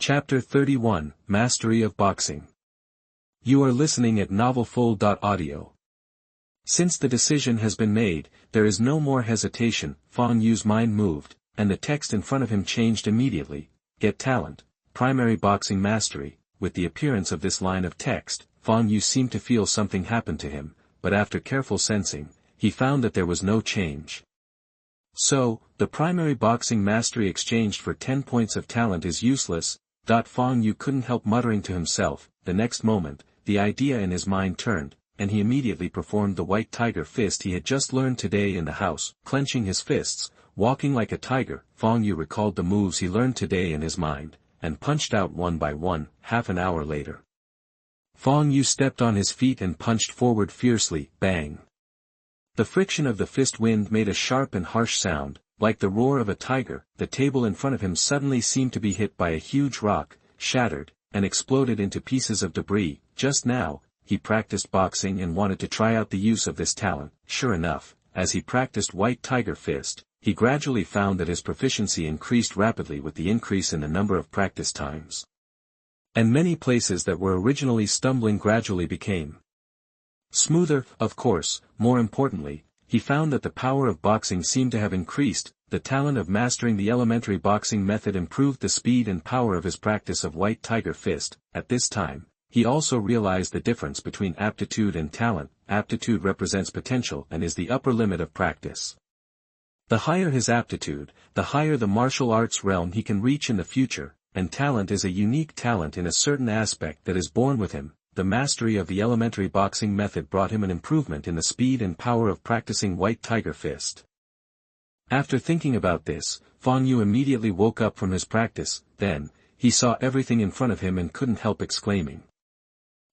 Chapter 31, Mastery of Boxing. You are listening at novelfull.audio. Since the decision has been made, there is no more hesitation. Fang Yue's mind moved, and the text in front of him changed immediately. Get talent, primary boxing mastery. With the appearance of this line of text, Fang Yue seemed to feel something happen to him, but after careful sensing, he found that there was no change. So, the primary boxing mastery exchanged for 10 points of talent is useless. Fang Yue couldn't help muttering to himself. The next moment, the idea in his mind turned, and he immediately performed the white tiger fist he had just learned today in the house, clenching his fists, walking like a tiger. Fang Yue recalled the moves he learned today in his mind, and punched out one by one. Half an hour later, Fang Yue stepped on his feet and punched forward fiercely. Bang! The friction of the fist wind made a sharp and harsh sound, like the roar of a tiger. The table in front of him suddenly seemed to be hit by a huge rock, shattered, and exploded into pieces of debris. Just now, he practiced boxing and wanted to try out the use of this talent. Sure enough, as he practiced white tiger fist, he gradually found that his proficiency increased rapidly with the increase in the number of practice times. And many places that were originally stumbling gradually became smoother. Of course, more importantly, he found that the power of boxing seemed to have increased. The talent of mastering the elementary boxing method improved the speed and power of his practice of white tiger fist. At this time, he also realized the difference between aptitude and talent. Aptitude represents potential and is the upper limit of practice. The higher his aptitude, the higher the martial arts realm he can reach in the future, and talent is a unique talent in a certain aspect that is born with him. The mastery of the elementary boxing method brought him an improvement in the speed and power of practicing white tiger fist. After thinking about this, Fang Yue immediately woke up from his practice. Then, he saw everything in front of him and couldn't help exclaiming,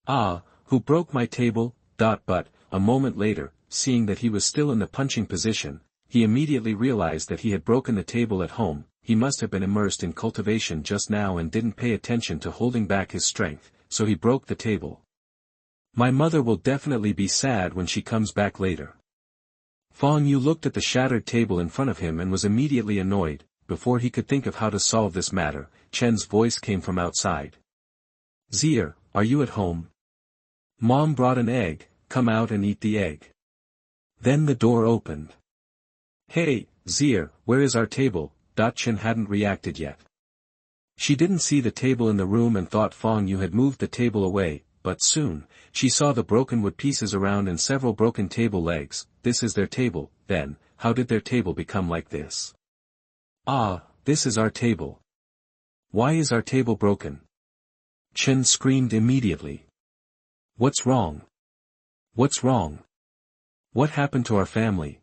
"Ah, who broke my table?" But, a moment later, seeing that he was still in the punching position, he immediately realized that he had broken the table at home. He must have been immersed in cultivation just now and didn't pay attention to holding back his strength. So he broke the table. My mother will definitely be sad when she comes back later. Fang Yue looked at the shattered table in front of him and was immediately annoyed. Before he could think of how to solve this matter, Chen's voice came from outside. "Zier, are you at home? Mom brought an egg, come out and eat the egg." Then the door opened. "Hey, Zier, where is our table?" Chen hadn't reacted yet. She didn't see the table in the room and thought Fang Yue had moved the table away, but soon, she saw the broken wood pieces around and several broken table legs. This is their table. Then, how did their table become like this? "Ah, this is our table. Why is our table broken?" Chen screamed immediately. "What's wrong? What's wrong? What happened to our family?"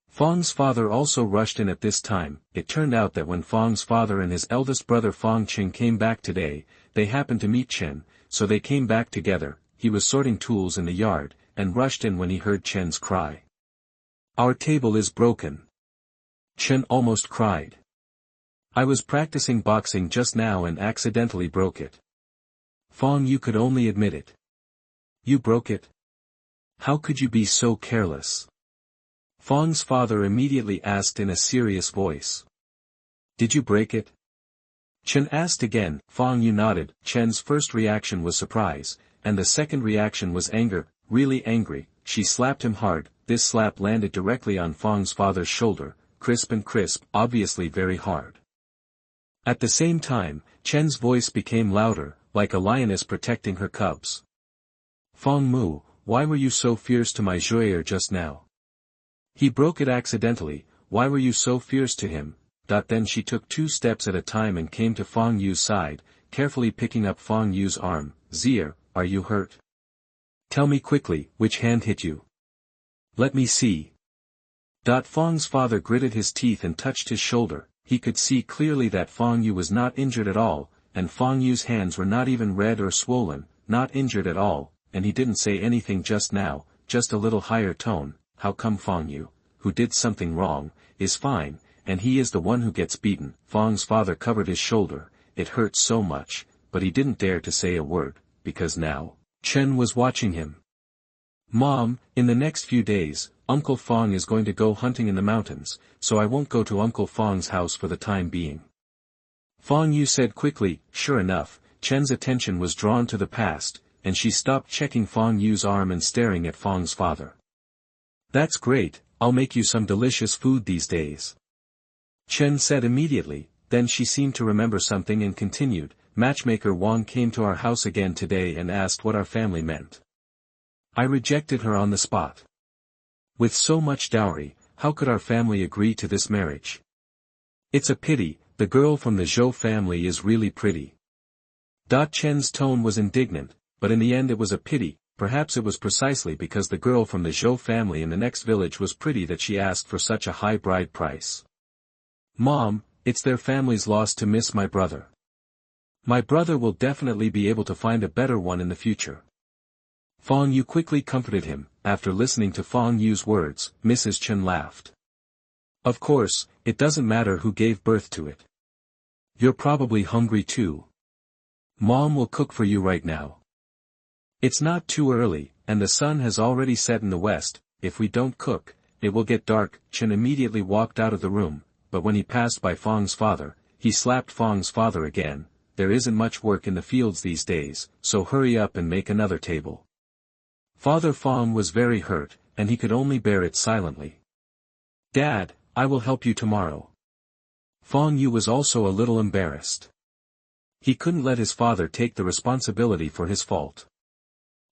Fang's father also rushed in at this time. It turned out that when Fang's father and his eldest brother Fang Qing came back today, they happened to meet Chen, so they came back together. He was sorting tools in the yard, and rushed in when he heard Chen's cry. "Our table is broken." Chen almost cried. "I was practicing boxing just now and accidentally broke it." Fang Yue could only admit it. "You broke it? How could you be so careless?" Fang's father immediately asked in a serious voice. "Did you break it?" Chen asked again. Fang Yue nodded. Chen's first reaction was surprise, and the second reaction was anger, really angry. She slapped him hard. This slap landed directly on Fang's father's shoulder, crisp and crisp, obviously very hard. At the same time, Chen's voice became louder, like a lioness protecting her cubs. "Fang Mu, why were you so fierce to my Zhuo'er just now? He broke it accidentally. Why were you so fierce to him?" Then she took 2 steps at a time and came to Fang Yue's side, carefully picking up Fang Yue's arm. "Zier, are you hurt? Tell me quickly, which hand hit you? Let me see." Fang's father gritted his teeth and touched his shoulder. He could see clearly that Fang Yue was not injured at all, and Fang Yue's hands were not even red or swollen, not injured at all, and he didn't say anything just now, just a little higher tone. "How come Fang Yue, who did something wrong, is fine, and he is the one who gets beaten?" Fang's father covered his shoulder. It hurt so much, but he didn't dare to say a word, because now, Chen was watching him. "Mom, in the next few days, Uncle Fang is going to go hunting in the mountains, so I won't go to Uncle Fang's house for the time being." Fang Yue said quickly. Sure enough, Chen's attention was drawn to the past, and she stopped checking Fang Yue's arm and staring at Fang's father. That's great, I'll make you some delicious food these days. Chen said immediately, then she seemed to remember something and continued, Matchmaker Wang came to our house again today and asked what our family meant. I rejected her on the spot. With so much dowry, how could our family agree to this marriage? It's a pity, the girl from the Zhou family is really pretty. Chen's tone was indignant, but in the end it was a pity, perhaps it was precisely because the girl from the Zhou family in the next village was pretty that she asked for such a high bride price. Mom, it's their family's loss to miss my brother. My brother will definitely be able to find a better one in the future. Fang Yue quickly comforted him. After listening to Fang Yue's words, Mrs. Chen laughed. Of course, it doesn't matter who gave birth to it. You're probably hungry too. Mom will cook for you right now. It's not too early, and the sun has already set in the west. If we don't cook, it will get dark. Chen immediately walked out of the room, but when he passed by Fang's father, he slapped Fang's father again. There isn't much work in the fields these days, so hurry up and make another table. Father Fang was very hurt, and he could only bear it silently. Dad, I will help you tomorrow. Fang Yue was also a little embarrassed. He couldn't let his father take the responsibility for his fault.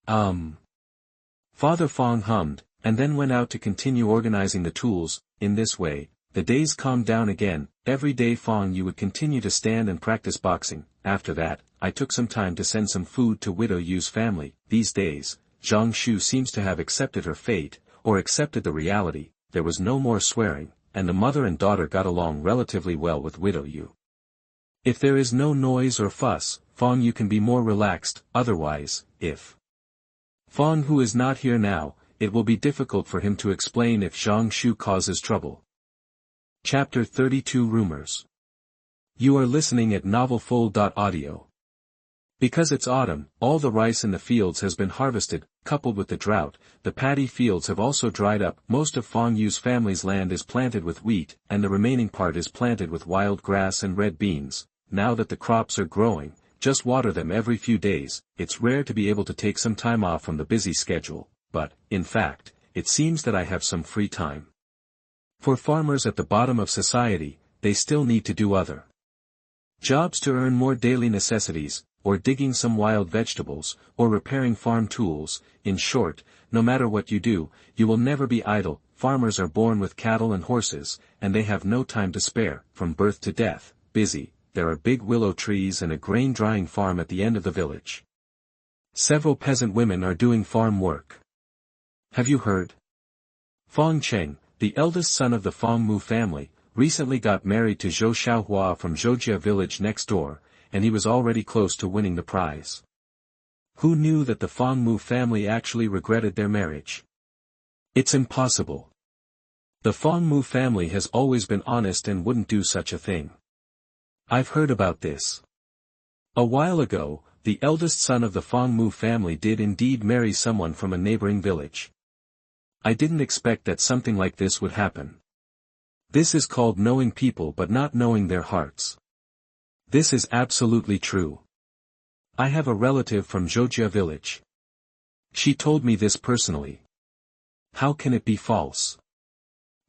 Father Fang hummed, and then went out to continue organizing the tools. In this way, the days calmed down again. Every day Fang Yue would continue to stand and practice boxing. After that, I took some time to send some food to Widow Yu's family. These days, Zhang Shu seems to have accepted her fate, or accepted the reality. There was no more swearing, and the mother and daughter got along relatively well with Widow Yu. If there is no noise or fuss, Fang Yue can be more relaxed. Otherwise, if Fang Hu is not here now, it will be difficult for him to explain if Zhang Shu causes trouble. Chapter 32 Rumors. You are listening at novelfull.audio. Because it's autumn, all the rice in the fields has been harvested. Coupled with the drought, the paddy fields have also dried up. Most of Fang Yue's family's land is planted with wheat, and the remaining part is planted with wild grass and red beans. Now that the crops are growing, just water them every few days. It's rare to be able to take some time off from the busy schedule, but, in fact, it seems that I have some free time. For farmers at the bottom of society, they still need to do other jobs to earn more daily necessities, or digging some wild vegetables, or repairing farm tools. In short, no matter what you do, you will never be idle. Farmers are born with cattle and horses, and they have no time to spare. From birth to death, busy. There are big willow trees and a grain drying farm at the end of the village. Several peasant women are doing farm work. Have you heard? Fang Cheng, the eldest son of the Fang Mu family, recently got married to Zhou Xiaohua from Zhoujia village next door, and he was already close to winning the prize. Who knew that the Fang Mu family actually regretted their marriage? It's impossible. The Fang Mu family has always been honest and wouldn't do such a thing. I've heard about this. A while ago, the eldest son of the Fang Mu family did indeed marry someone from a neighboring village. I didn't expect that something like this would happen. This is called knowing people but not knowing their hearts. This is absolutely true. I have a relative from Zhoujia village. She told me this personally. How can it be false?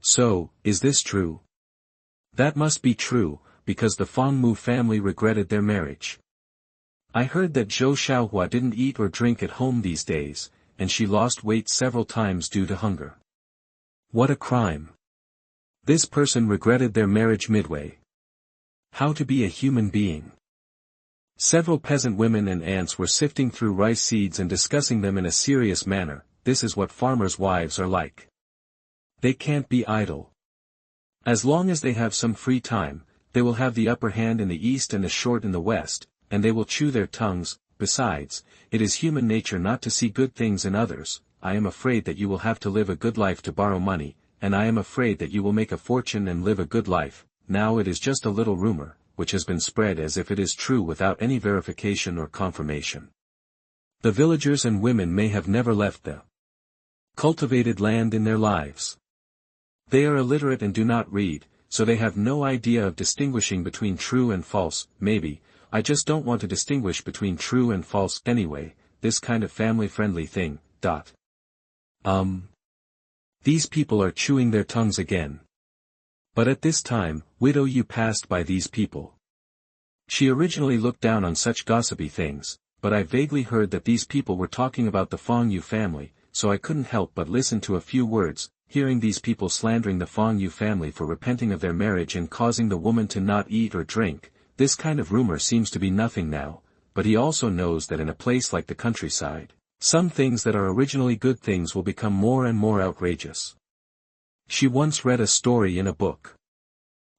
So, is this true? That must be true, because the Fang Mu family regretted their marriage. I heard that Zhou Xiaohua didn't eat or drink at home these days, and she lost weight several times due to hunger. What a crime. This person regretted their marriage midway. How to be a human being. Several peasant women and aunts were sifting through rice seeds and discussing them in a serious manner. This is what farmers' wives are like. They can't be idle. As long as they have some free time, they will have the upper hand in the east and the short in the west, and they will chew their tongues. Besides, it is human nature not to see good things in others. I am afraid that you will have to live a good life to borrow money, and I am afraid that you will make a fortune and live a good life. Now it is just a little rumor, which has been spread as if it is true without any verification or confirmation. The villagers and women may have never left the cultivated land in their lives. They are illiterate and do not read, so they have no idea of distinguishing between true and false. Maybe, I just don't want to distinguish between true and false anyway, this kind of family-friendly thing, . These people are chewing their tongues again. But at this time, Widow Yu passed by these people. She originally looked down on such gossipy things, but I vaguely heard that these people were talking about the Fang Yue family, so I couldn't help but listen to a few words, hearing these people slandering the Fang Yue family for repenting of their marriage and causing the woman to not eat or drink. This kind of rumor seems to be nothing now, but he also knows that in a place like the countryside, some things that are originally good things will become more and more outrageous. She once read a story in a book.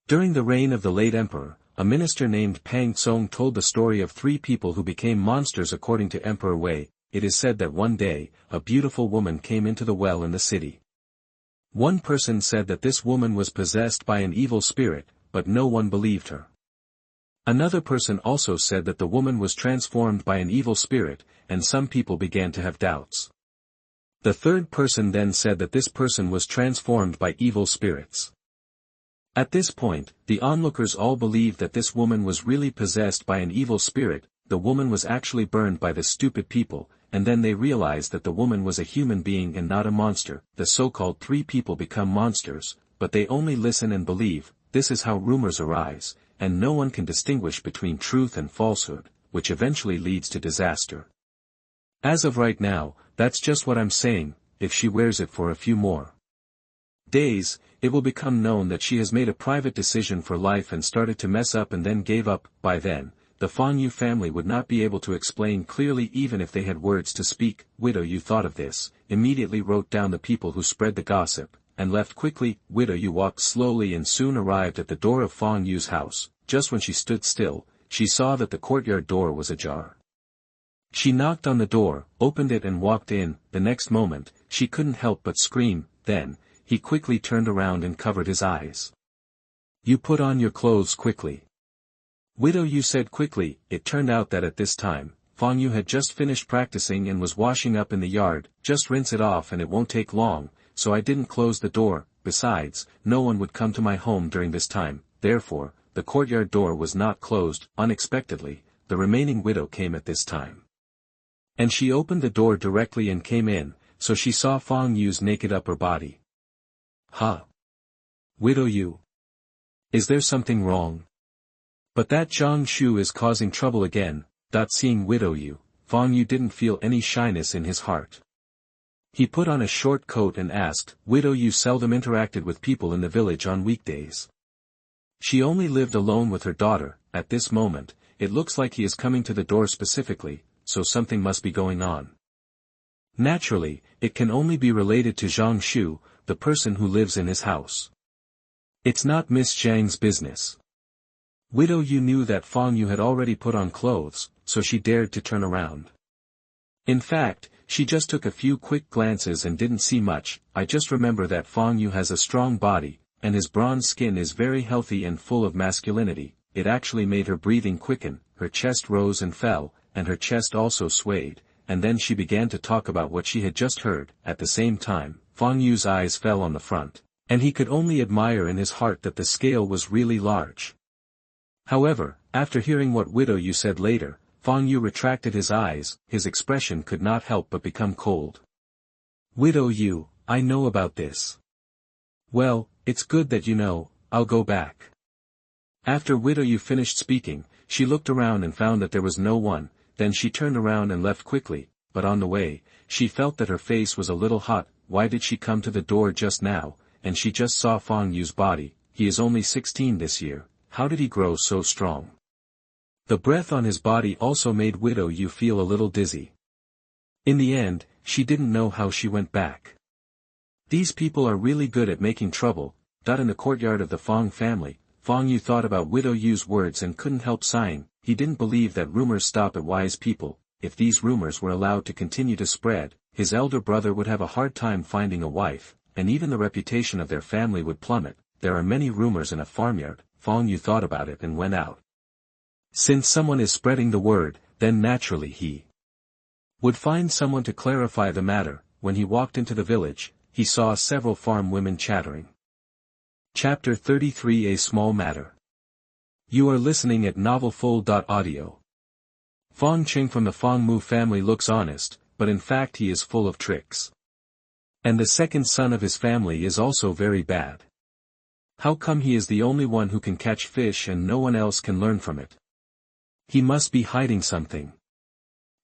During the reign of the late emperor, a minister named Pang Tsong told the story of 3 people who became monsters according to Emperor Wei. It is said that one day, a beautiful woman came into the well in the city. One person said that this woman was possessed by an evil spirit, but no one believed her. Another person also said that the woman was transformed by an evil spirit, and some people began to have doubts. The third person then said that this person was transformed by evil spirits. At this point, the onlookers all believed that this woman was really possessed by an evil spirit. The woman was actually burned by the stupid people, and then they realized that the woman was a human being and not a monster. The so-called 3 people become monsters, but they only listen and believe. This is how rumors arise, and no one can distinguish between truth and falsehood, which eventually leads to disaster. As of right now, that's just what I'm saying. If she wears it for a few more days, it will become known that she has made a private decision for life and started to mess up and then gave up. By then, the Fang Yue family would not be able to explain clearly even if they had words to speak. Widow Yu thought of this, immediately wrote down the people who spread the gossip, and left quickly. Widow Yu walked slowly and soon arrived at the door of Fang Yue's house. Just when she stood still, she saw that the courtyard door was ajar. She knocked on the door, opened it and walked in. The next moment, she couldn't help but scream. Then, he quickly turned around and covered his eyes. You put on your clothes quickly. Widow Yu said quickly. It turned out that at this time, Fang Yue had just finished practicing and was washing up in the yard. Just rinse it off and it won't take long, so I didn't close the door. Besides, no one would come to my home during this time. Therefore, the courtyard door was not closed. Unexpectedly, the remaining widow came at this time. And she opened the door directly and came in, so she saw Fang Yue's naked upper body. Huh? Widow Yu? Is there something wrong? But that Zhang Shu is causing trouble again. Seeing Widow Yu, Fang Yue didn't feel any shyness in his heart. He put on a short coat and asked. Widow Yu seldom interacted with people in the village on weekdays. She only lived alone with her daughter. At this moment, it looks like he is coming to the door specifically, so something must be going on. Naturally, it can only be related to Zhang Shu, the person who lives in his house. It's not Miss Zhang's business. Widow Yu knew that Fang Yue had already put on clothes, so she dared to turn around. In fact, she just took a few quick glances and didn't see much. I just remember that Fang Yue has a strong body, and his bronze skin is very healthy and full of masculinity. It actually made her breathing quicken, her chest rose and fell, and her chest also swayed, and then she began to talk about what she had just heard. At the same time, Fang Yue's eyes fell on the front, and he could only admire in his heart that the scale was really large. However, after hearing what Widow Yu said later, Fang Yue retracted his eyes. His expression could not help but become cold. Widow Yu, I know about this. Well, it's good that you know. I'll go back. After Widow Yu finished speaking, she looked around and found that there was no one. Then she turned around and left quickly, but on the way, she felt that her face was a little hot. Why did she come to the door just now? And she just saw Fang Yue's body. He is only 16 this year. How did he grow so strong? The breath on his body also made Widow Yu feel a little dizzy. In the end, she didn't know how she went back. These people are really good at making trouble. In the courtyard of the Fang family, Fang Yue thought about Widow Yu's words and couldn't help sighing. He didn't believe that rumors stop at wise people. If these rumors were allowed to continue to spread, his elder brother would have a hard time finding a wife, and even the reputation of their family would plummet. There are many rumors in a farmyard. Fang Yue thought about it and went out. Since someone is spreading the word, then naturally he would find someone to clarify the matter. When he walked into the village, he saw several farm women chattering. Chapter 33, A Small Matter. You are listening at novelfull.audio. Fang Qing from the Fang Mu family looks honest, but in fact he is full of tricks. And the second son of his family is also very bad. How come he is the only one who can catch fish and no one else can learn from it? He must be hiding something.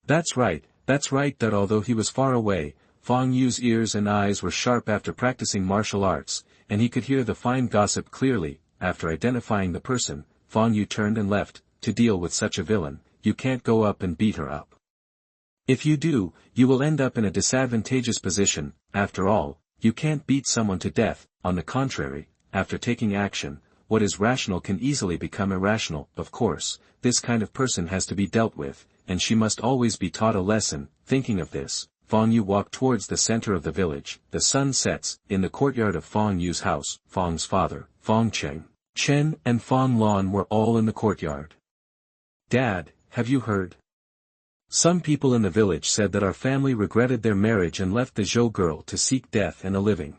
That's right, that although he was far away, Fang Yue's ears and eyes were sharp after practicing martial arts, and he could hear the fine gossip clearly. After identifying the person, Fang Yue turned and left. To deal with such a villain, you can't go up and beat her up. If you do, you will end up in a disadvantageous position. After all, you can't beat someone to death. On the contrary, after taking action, what is rational can easily become irrational. Of course, this kind of person has to be dealt with, and she must always be taught a lesson. Thinking of this, Fang Yue walked towards the center of the village. The sun sets. In the courtyard of Fang Yue's house, Fang's father, Fang Chen, and Fang Lan were all in the courtyard. Dad, have you heard? Some people in the village said that our family regretted their marriage and left the Zhou girl to seek death and a living.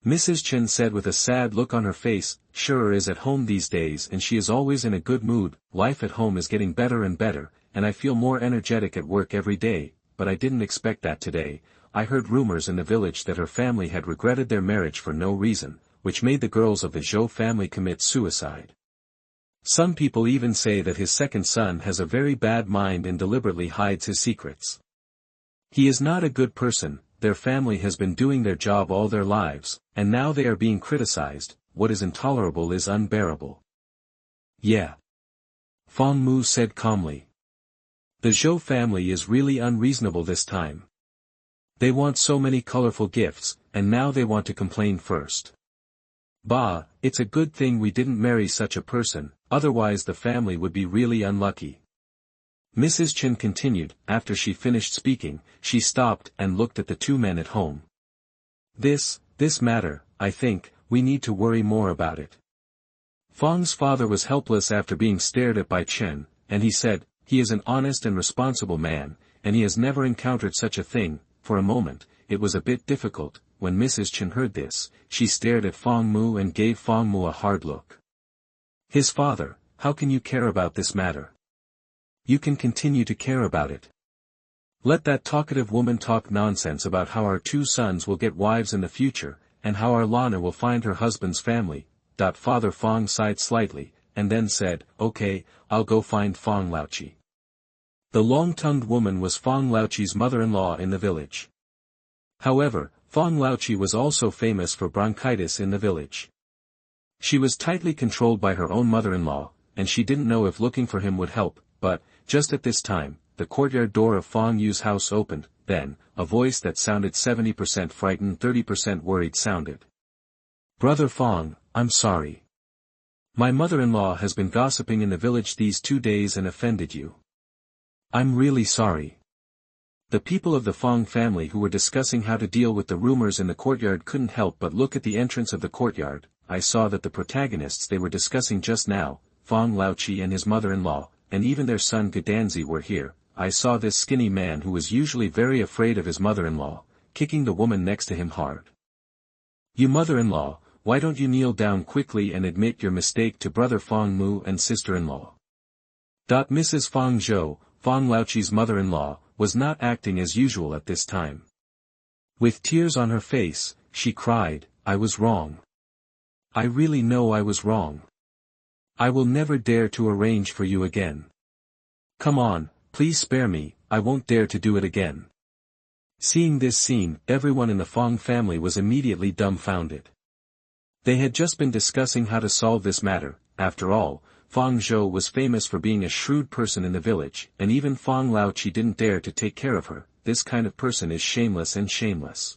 Mrs. Chen said with a sad look on her face. Xiahe is at home these days and she is always in a good mood. Life at home is getting better and better, and I feel more energetic at work every day. But I didn't expect that today. I heard rumors in the village that her family had regretted their marriage for no reason, which made the girls of the Zhou family commit suicide. Some people even say that his second son has a very bad mind and deliberately hides his secrets. He is not a good person. Their family has been doing their job all their lives, and now they are being criticized. What is intolerable is unbearable. Yeah. Fang Mu said calmly. The Zhou family is really unreasonable this time. They want so many colorful gifts, and now they want to complain first. Bah, it's a good thing we didn't marry such a person, otherwise the family would be really unlucky. Mrs. Chen continued. After she finished speaking, she stopped and looked at the two men at home. This matter, I think, we need to worry more about it. Fang's father was helpless after being stared at by Chen, and he said, he is an honest and responsible man, and he has never encountered such a thing. For a moment, it was a bit difficult. When Mrs. Chen heard this, she stared at Fang Mu and gave Fang Mu a hard look. His father, how can you care about this matter? You can continue to care about it. Let that talkative woman talk nonsense about how our two sons will get wives in the future, and how our Lana will find her husband's family. Father Fang sighed slightly, and then said, okay, I'll go find Fang Laoqi. The long-tongued woman was Fang Laoqi's mother-in-law in the village. However, Fang Laoqi was also famous for bronchitis in the village. She was tightly controlled by her own mother-in-law, and she didn't know if looking for him would help, but, just at this time, the courtyard door of Fang Yue's house opened. Then, a voice that sounded 70% frightened 30% worried sounded. Brother Fang, I'm sorry. My mother-in-law has been gossiping in the village these 2 days and offended you. I'm really sorry. The people of the Fang family who were discussing how to deal with the rumors in the courtyard couldn't help but look at the entrance of the courtyard. I saw that the protagonists they were discussing just now, Fang Laoqi and his mother-in-law, and even their son Gudanzi were here. I saw this skinny man who was usually very afraid of his mother-in-law, kicking the woman next to him hard. You mother-in-law, why don't you kneel down quickly and admit your mistake to brother Fang Mu and sister-in-law? Mrs. Fang Zhou, Fang Laoqi's mother-in-law, was not acting as usual at this time. With tears on her face, she cried, I was wrong. I really know I was wrong. I will never dare to arrange for you again. Come on, please spare me, I won't dare to do it again. Seeing this scene, everyone in the Fang family was immediately dumbfounded. They had just been discussing how to solve this matter. After all, Fang Zhou was famous for being a shrewd person in the village, and even Fang Laoqi didn't dare to take care of her. This kind of person is shameless and shameless.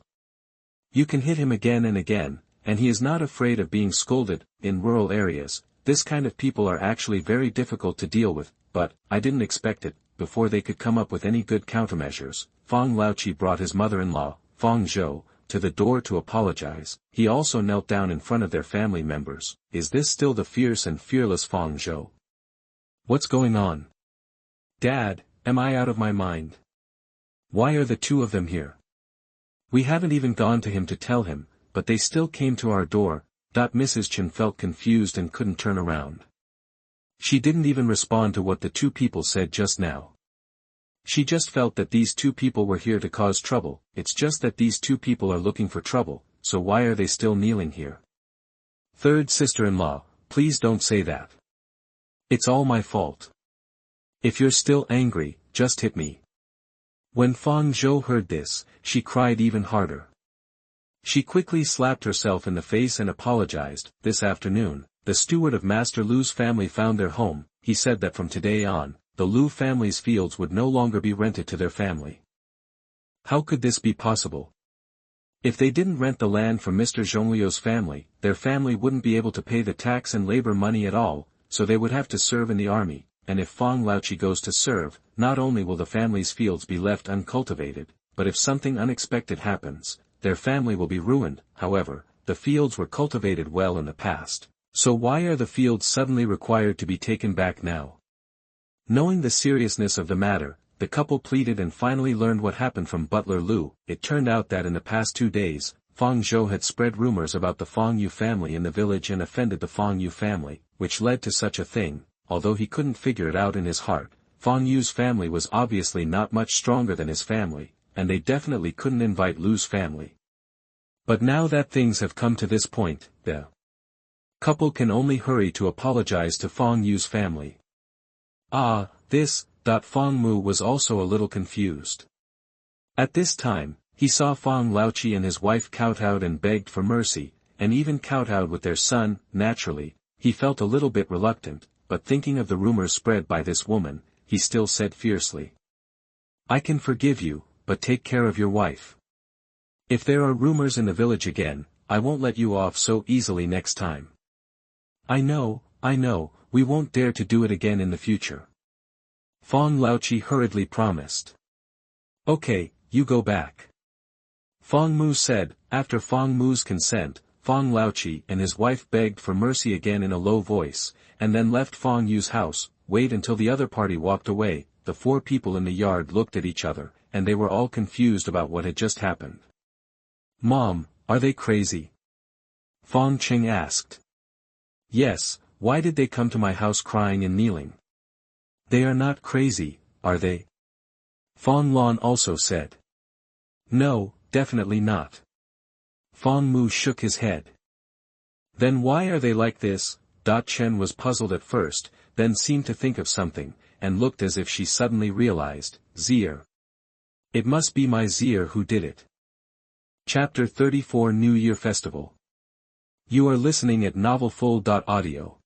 You can hit him again and again, and he is not afraid of being scolded. In rural areas, this kind of people are actually very difficult to deal with, but, I didn't expect it. Before they could come up with any good countermeasures, Fang Laoqi brought his mother-in-law, Fang Zhou, to the door to apologize. He also knelt down in front of their family members. Is this still the fierce and fearless Fang Zhou? What's going on? Dad, am I out of my mind? Why are the two of them here? We haven't even gone to him to tell him, but they still came to our door. Mrs. Chen felt confused and couldn't turn around. She didn't even respond to what the two people said just now. She just felt that these two people were here to cause trouble. It's just that these two people are looking for trouble, so why are they still kneeling here? Third sister-in-law, please don't say that. It's all my fault. If you're still angry, just hit me. When Fang Yue heard this, she cried even harder. She quickly slapped herself in the face and apologized. This afternoon, the steward of Master Lu's family found their home. He said that from today on, the Lu family's fields would no longer be rented to their family. How could this be possible? If they didn't rent the land from Mr. Zhongliu's family, their family wouldn't be able to pay the tax and labor money at all, so they would have to serve in the army, and if Fang Laoqi goes to serve, not only will the family's fields be left uncultivated, but if something unexpected happens, their family will be ruined. However, the fields were cultivated well in the past, so why are the fields suddenly required to be taken back now? Knowing the seriousness of the matter, the couple pleaded and finally learned what happened from Butler Lu. It turned out that in the past 2 days, Fang Yue had spread rumors about the Fang Yue family in the village and offended the Fang Yue family, which led to such a thing. Although he couldn't figure it out in his heart, Fang Yue's family was obviously not much stronger than his family, and they definitely couldn't invite Lu's family. But now that things have come to this point, the couple can only hurry to apologize to Fang Yue's family. Fang Mu was also a little confused. At this time, he saw Fang Laoqi and his wife kowtowed and begged for mercy, and even kowtowed with their son. Naturally, he felt a little bit reluctant, but thinking of the rumors spread by this woman, he still said fiercely. I can forgive you, but take care of your wife. If there are rumors in the village again, I won't let you off so easily next time. I know, we won't dare to do it again in the future. Fang Laoqi hurriedly promised. Okay, you go back. Fang Mu said. After Fang Mu's consent, Fang Laoqi and his wife begged for mercy again in a low voice, and then left Fang Yue's house. Wait until the other party walked away. The 4 people in the yard looked at each other, and they were all confused about what had just happened. Mom, are they crazy? Fang Qing asked. Yes, why did they come to my house crying and kneeling? They are not crazy, are they? Fang Lan also said. No, definitely not. Fang Mu shook his head. Then why are they like this? Chen was puzzled at first, then seemed to think of something, and looked as if she suddenly realized. Zier. It must be my Zier who did it. Chapter 34 New Year Festival. You are listening at novelfull.audio.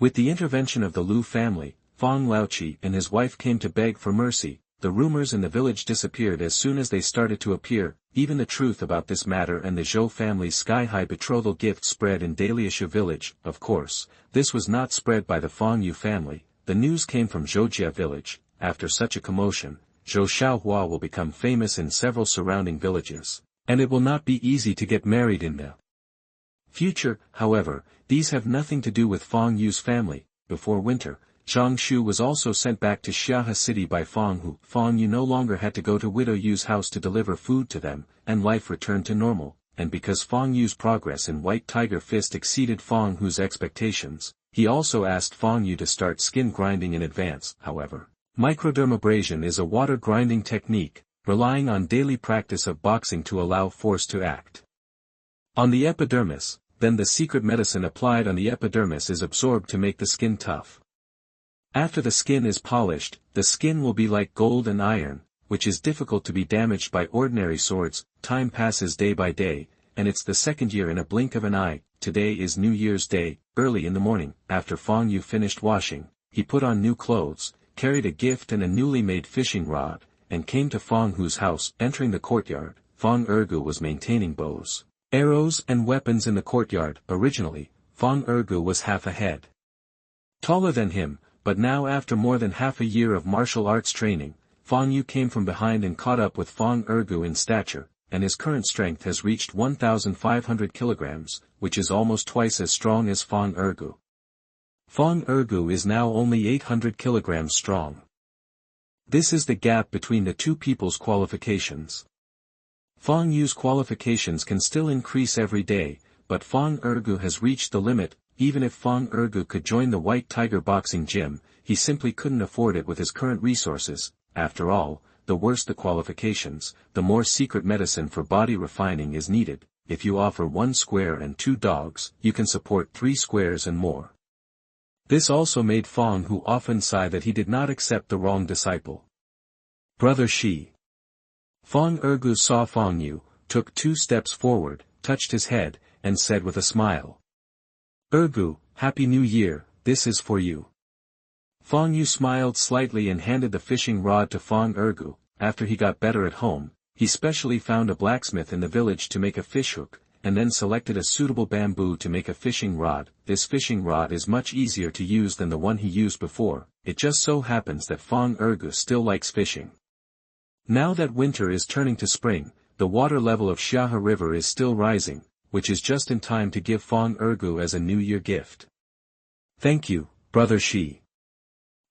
With the intervention of the Lu family, Fang Laoqi and his wife came to beg for mercy. The rumors in the village disappeared as soon as they started to appear. Even the truth about this matter and the Zhou family's sky-high betrothal gift spread in Daliashu village. Of course, this was not spread by the Fang Yue family. The news came from Zhoujia village. After such a commotion, Zhou Xiaohua will become famous in several surrounding villages, and it will not be easy to get married in the future. However, these have nothing to do with Fang Yue's family. Before winter, Changshu was also sent back to Xiahe city by Fang Hu. Fang Yue no longer had to go to Widow Yu's house to deliver food to them, and life returned to normal. And because Fang Yue's progress in White Tiger Fist exceeded Fang Hu's expectations, he also asked Fang Yue to start skin grinding in advance. However, microdermabrasion is a water grinding technique, relying on daily practice of boxing to allow force to act on the epidermis. Then the secret medicine applied on the epidermis is absorbed to make the skin tough. After the skin is polished, the skin will be like gold and iron, which is difficult to be damaged by ordinary swords. Time passes day by day, and it's the second year in a blink of an eye. Today is New Year's Day. Early in the morning, after Fang Yue finished washing, he put on new clothes, carried a gift and a newly made fishing rod, and came to Fang Hu's house. Entering the courtyard, Fang Ergu was maintaining bows, arrows and weapons in the courtyard. Originally, Fang Ergu was half a head taller than him, but now after more than half a year of martial arts training, Fang Yue came from behind and caught up with Fang Ergu in stature, and his current strength has reached 1,500 kilograms, which is almost twice as strong as Fang Ergu. Fang Ergu is now only 800 kilograms strong. This is the gap between the two people's qualifications. Fang Yue's qualifications can still increase every day, but Fang Ergu has reached the limit. Even if Fang Ergu could join the White Tiger boxing gym, he simply couldn't afford it with his current resources. After all, the worse the qualifications, the more secret medicine for body refining is needed. If you offer 1 square and 2 dogs, you can support 3 squares and more. This also made Fang Hu often sigh that he did not accept the wrong disciple. Brother Shi. Fang Ergu saw Fang Yue, took 2 steps forward, touched his head, and said with a smile. Ergu, Happy New Year, this is for you. Fang Yue smiled slightly and handed the fishing rod to Fang Ergu. After he got better at home, he specially found a blacksmith in the village to make a fishhook, and then selected a suitable bamboo to make a fishing rod. This fishing rod is much easier to use than the one he used before. It just so happens that Fang Ergu still likes fishing. Now that winter is turning to spring, the water level of Xiahe River is still rising, which is just in time to give Fang Ergu as a New Year gift. Thank you, Brother Shi.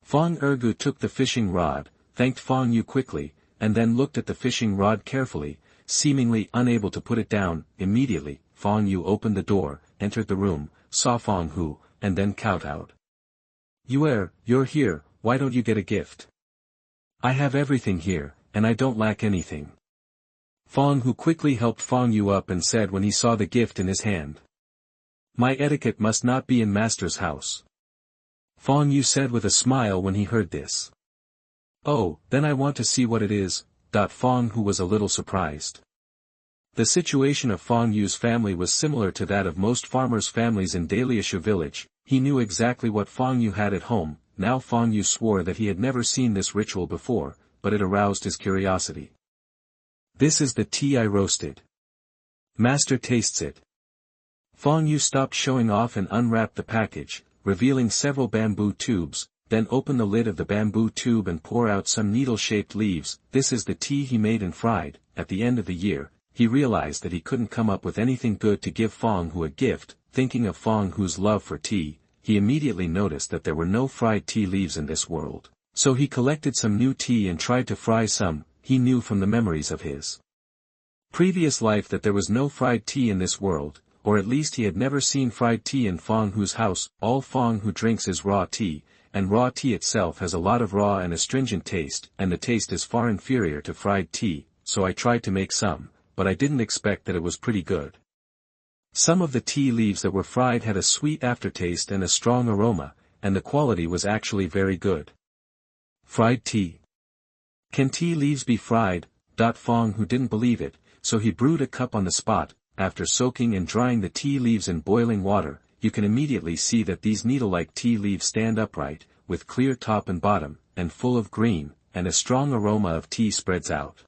Fang Ergu took the fishing rod, thanked Fang Yue quickly, and then looked at the fishing rod carefully, seemingly unable to put it down. Immediately, Fang Yue opened the door, entered the room, saw Fang Hu, and then kowtowed. Yue, you're here, why don't you get a gift? I have everything here, and I don't lack anything. Fang Hu quickly helped Fang Yue up and said when he saw the gift in his hand. My etiquette must not be in Master's house. Fang Yue said with a smile when he heard this. Oh, then I want to see what it is. Fang Hu was a little surprised. The situation of Fang Yue's family was similar to that of most farmers' families in Daliashu village. He knew exactly what Fang Yue had at home. Now Fang Yue swore that he had never seen this ritual before, but it aroused his curiosity. This is the tea I roasted. Master tastes it. Fang Yue stopped showing off and unwrapped the package, revealing several bamboo tubes, then open the lid of the bamboo tube and pour out some needle-shaped leaves. This is the tea he made and fried. At the end of the year, he realized that he couldn't come up with anything good to give Fang Hu a gift. Thinking of Fang Hu's love for tea, he immediately noticed that there were no fried tea leaves in this world. So he collected some new tea and tried to fry some. He knew from the memories of his previous life that there was no fried tea in this world, or at least he had never seen fried tea in Fang Hu's house. All Fang Hu drinks is raw tea, and raw tea itself has a lot of raw and astringent taste, and the taste is far inferior to fried tea, so I tried to make some, but I didn't expect that it was pretty good. Some of the tea leaves that were fried had a sweet aftertaste and a strong aroma, and the quality was actually very good. Fried tea. Can tea leaves be fried? Fang Hu didn't believe it, so he brewed a cup on the spot. After soaking and drying the tea leaves in boiling water, you can immediately see that these needle-like tea leaves stand upright, with clear top and bottom, and full of green, and a strong aroma of tea spreads out.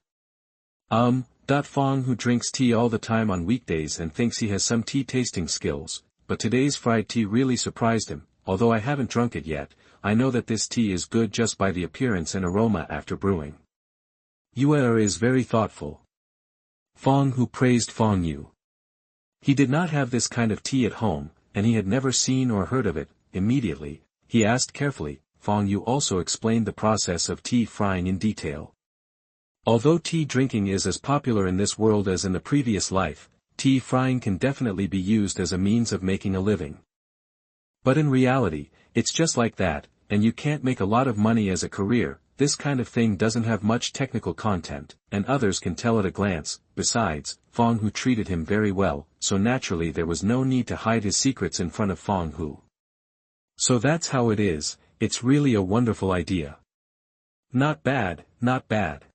Fang Hu drinks tea all the time on weekdays and thinks he has some tea tasting skills, but today's fried tea really surprised him. Although I haven't drunk it yet, I know that this tea is good just by the appearance and aroma after brewing. Yue is very thoughtful. Fang Hu praised Fang Yue. He did not have this kind of tea at home, and he had never seen or heard of it. Immediately, he asked carefully. Fang Yue also explained the process of tea frying in detail. Although tea drinking is as popular in this world as in the previous life, tea frying can definitely be used as a means of making a living. But in reality, it's just like that, and you can't make a lot of money as a career. This kind of thing doesn't have much technical content, and others can tell at a glance. Besides, Fang Hu treated him very well, so naturally there was no need to hide his secrets in front of Fang Hu. So that's how it is. It's really a wonderful idea. Not bad, not bad.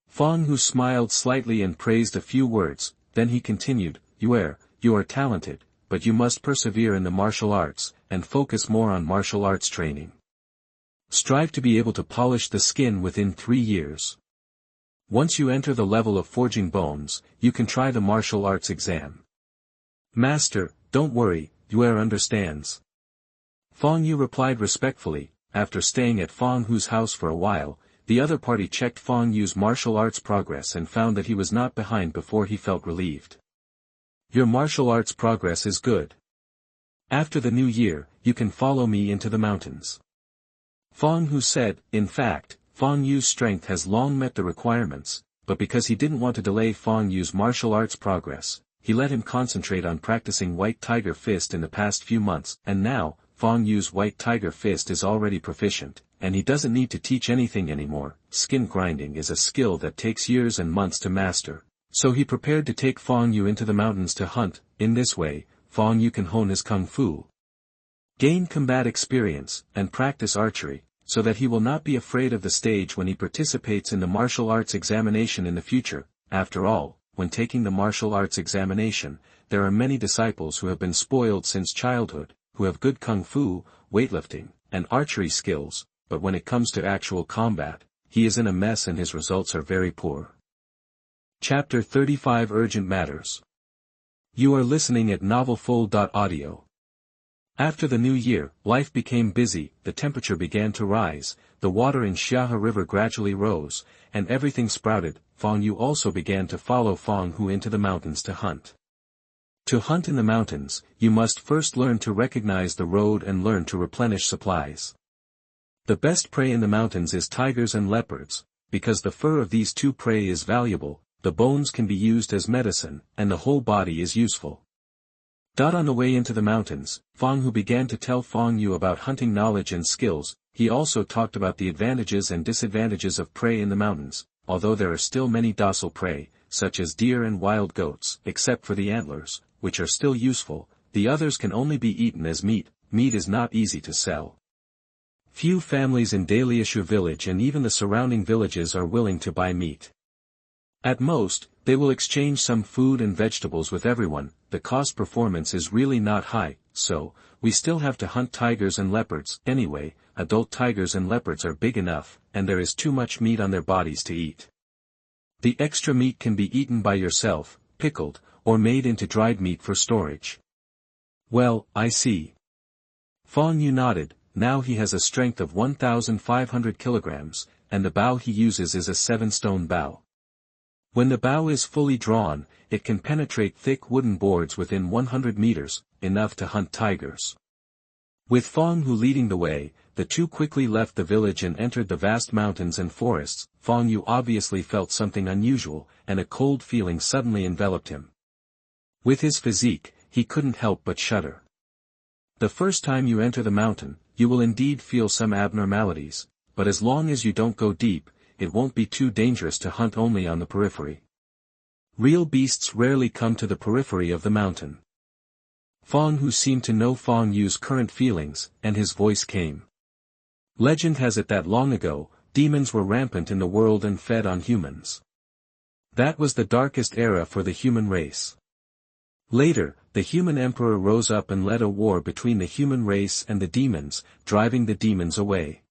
Fang Hu smiled slightly and praised a few words, then he continued, you are talented, but you must persevere in the martial arts, and focus more on martial arts training. Strive to be able to polish the skin within 3 years. Once you enter the level of forging bones, you can try the martial arts exam. Master, don't worry, Yue understands. Fang Yue replied respectfully. After staying at Fang Hu's house for a while, the other party checked Fang Yue's martial arts progress and found that he was not behind before he felt relieved. Your martial arts progress is good. After the new year, you can follow me into the mountains. Fang Hu said. In fact, Fang Yue's strength has long met the requirements, but because he didn't want to delay Fang Yue's martial arts progress, he let him concentrate on practicing White Tiger Fist in the past few months, and now, Fang Yue's White Tiger Fist is already proficient, and he doesn't need to teach anything anymore. Skin grinding is a skill that takes years and months to master, so he prepared to take Fang Yue into the mountains to hunt. In this way, Fang Yue can hone his kung fu, gain combat experience, and practice archery, so that he will not be afraid of the stage when he participates in the martial arts examination in the future. After all, when taking the martial arts examination, there are many disciples who have been spoiled since childhood, who have good kung fu, weightlifting, and archery skills, but when it comes to actual combat, he is in a mess and his results are very poor. Chapter 35 Urgent Matters. You are listening at novelfull.audio. After the new year, life became busy, the temperature began to rise, the water in Xiahe River gradually rose, and everything sprouted. Fang Yue also began to follow Fang Yue into the mountains to hunt. To hunt in the mountains, you must first learn to recognize the road and learn to replenish supplies. The best prey in the mountains is tigers and leopards, because the fur of these two prey is valuable, the bones can be used as medicine, and the whole body is useful. On the way into the mountains, Fang Yue began to tell Fang Yue about hunting knowledge and skills. He also talked about the advantages and disadvantages of prey in the mountains, although there are still many docile prey, such as deer and wild goats, except for the antlers, which are still useful. The others can only be eaten as meat. Meat is not easy to sell. Few families in Daliashu village and even the surrounding villages are willing to buy meat. At most, they will exchange some food and vegetables with everyone. The cost performance is really not high, so, we still have to hunt tigers and leopards. Anyway, adult tigers and leopards are big enough, and there is too much meat on their bodies to eat. The extra meat can be eaten by yourself, pickled, or made into dried meat for storage. Well, I see. Fang Yue nodded. Now he has a strength of 1,500 kilograms, and the bow he uses is a 7-stone bow. When the bow is fully drawn, it can penetrate thick wooden boards within 100 meters, enough to hunt tigers. With Fang Yue leading the way, the two quickly left the village and entered the vast mountains and forests. Fang Yue obviously felt something unusual, and a cold feeling suddenly enveloped him. With his physique, he couldn't help but shudder. The first time you enter the mountain, you will indeed feel some abnormalities, but as long as you don't go deep, it won't be too dangerous to hunt only on the periphery. Real beasts rarely come to the periphery of the mountain. Fang Yue seemed to know Fang Yue's current feelings, and his voice came. Legend has it that long ago, demons were rampant in the world and fed on humans. That was the darkest era for the human race. Later, the human emperor rose up and led a war between the human race and the demons, driving the demons away.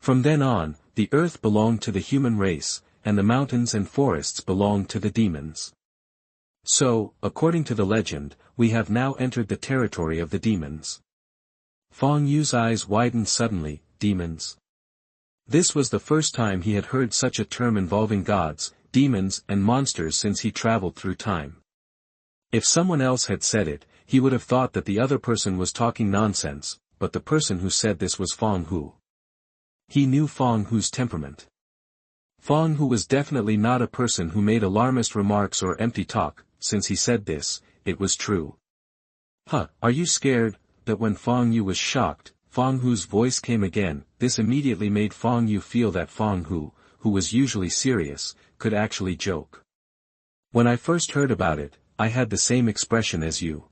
From then on, the earth belonged to the human race, and the mountains and forests belonged to the demons. So, according to the legend, we have now entered the territory of the demons. Fang Yue's eyes widened suddenly. Demons. This was the first time he had heard such a term involving gods, demons and monsters since he traveled through time. If someone else had said it, he would have thought that the other person was talking nonsense, but the person who said this was Fang Yue. He knew Fang Yue's temperament. Fang Yue was definitely not a person who made alarmist remarks or empty talk. Since he said this, it was true. Are you scared? That when Fang Yue was shocked, Fang Yue's voice came again. This immediately made Fang Yue feel that Fang Yue, who was usually serious, could actually joke. When I first heard about it, I had the same expression as you.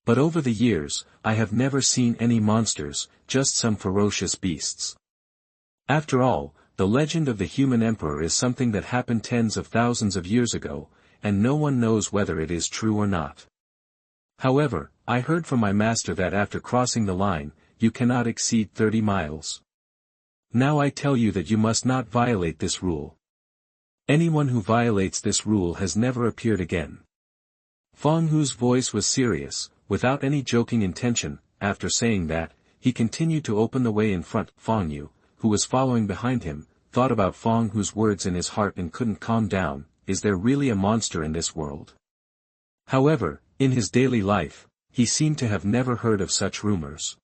But over the years, I have never seen any monsters, just some ferocious beasts. After all, the legend of the human emperor is something that happened tens of thousands of years ago, and no one knows whether it is true or not. However, I heard from my master that after crossing the line, you cannot exceed 30 miles. Now I tell you that you must not violate this rule. Anyone who violates this rule has never appeared again. Fang Yue's voice was serious, without any joking intention. After saying that, he continued to open the way in front. Fang Yue, who was following behind him, thought about Fang Yue's words in his heart and couldn't calm down. Is there really a monster in this world? However, in his daily life, he seemed to have never heard of such rumors.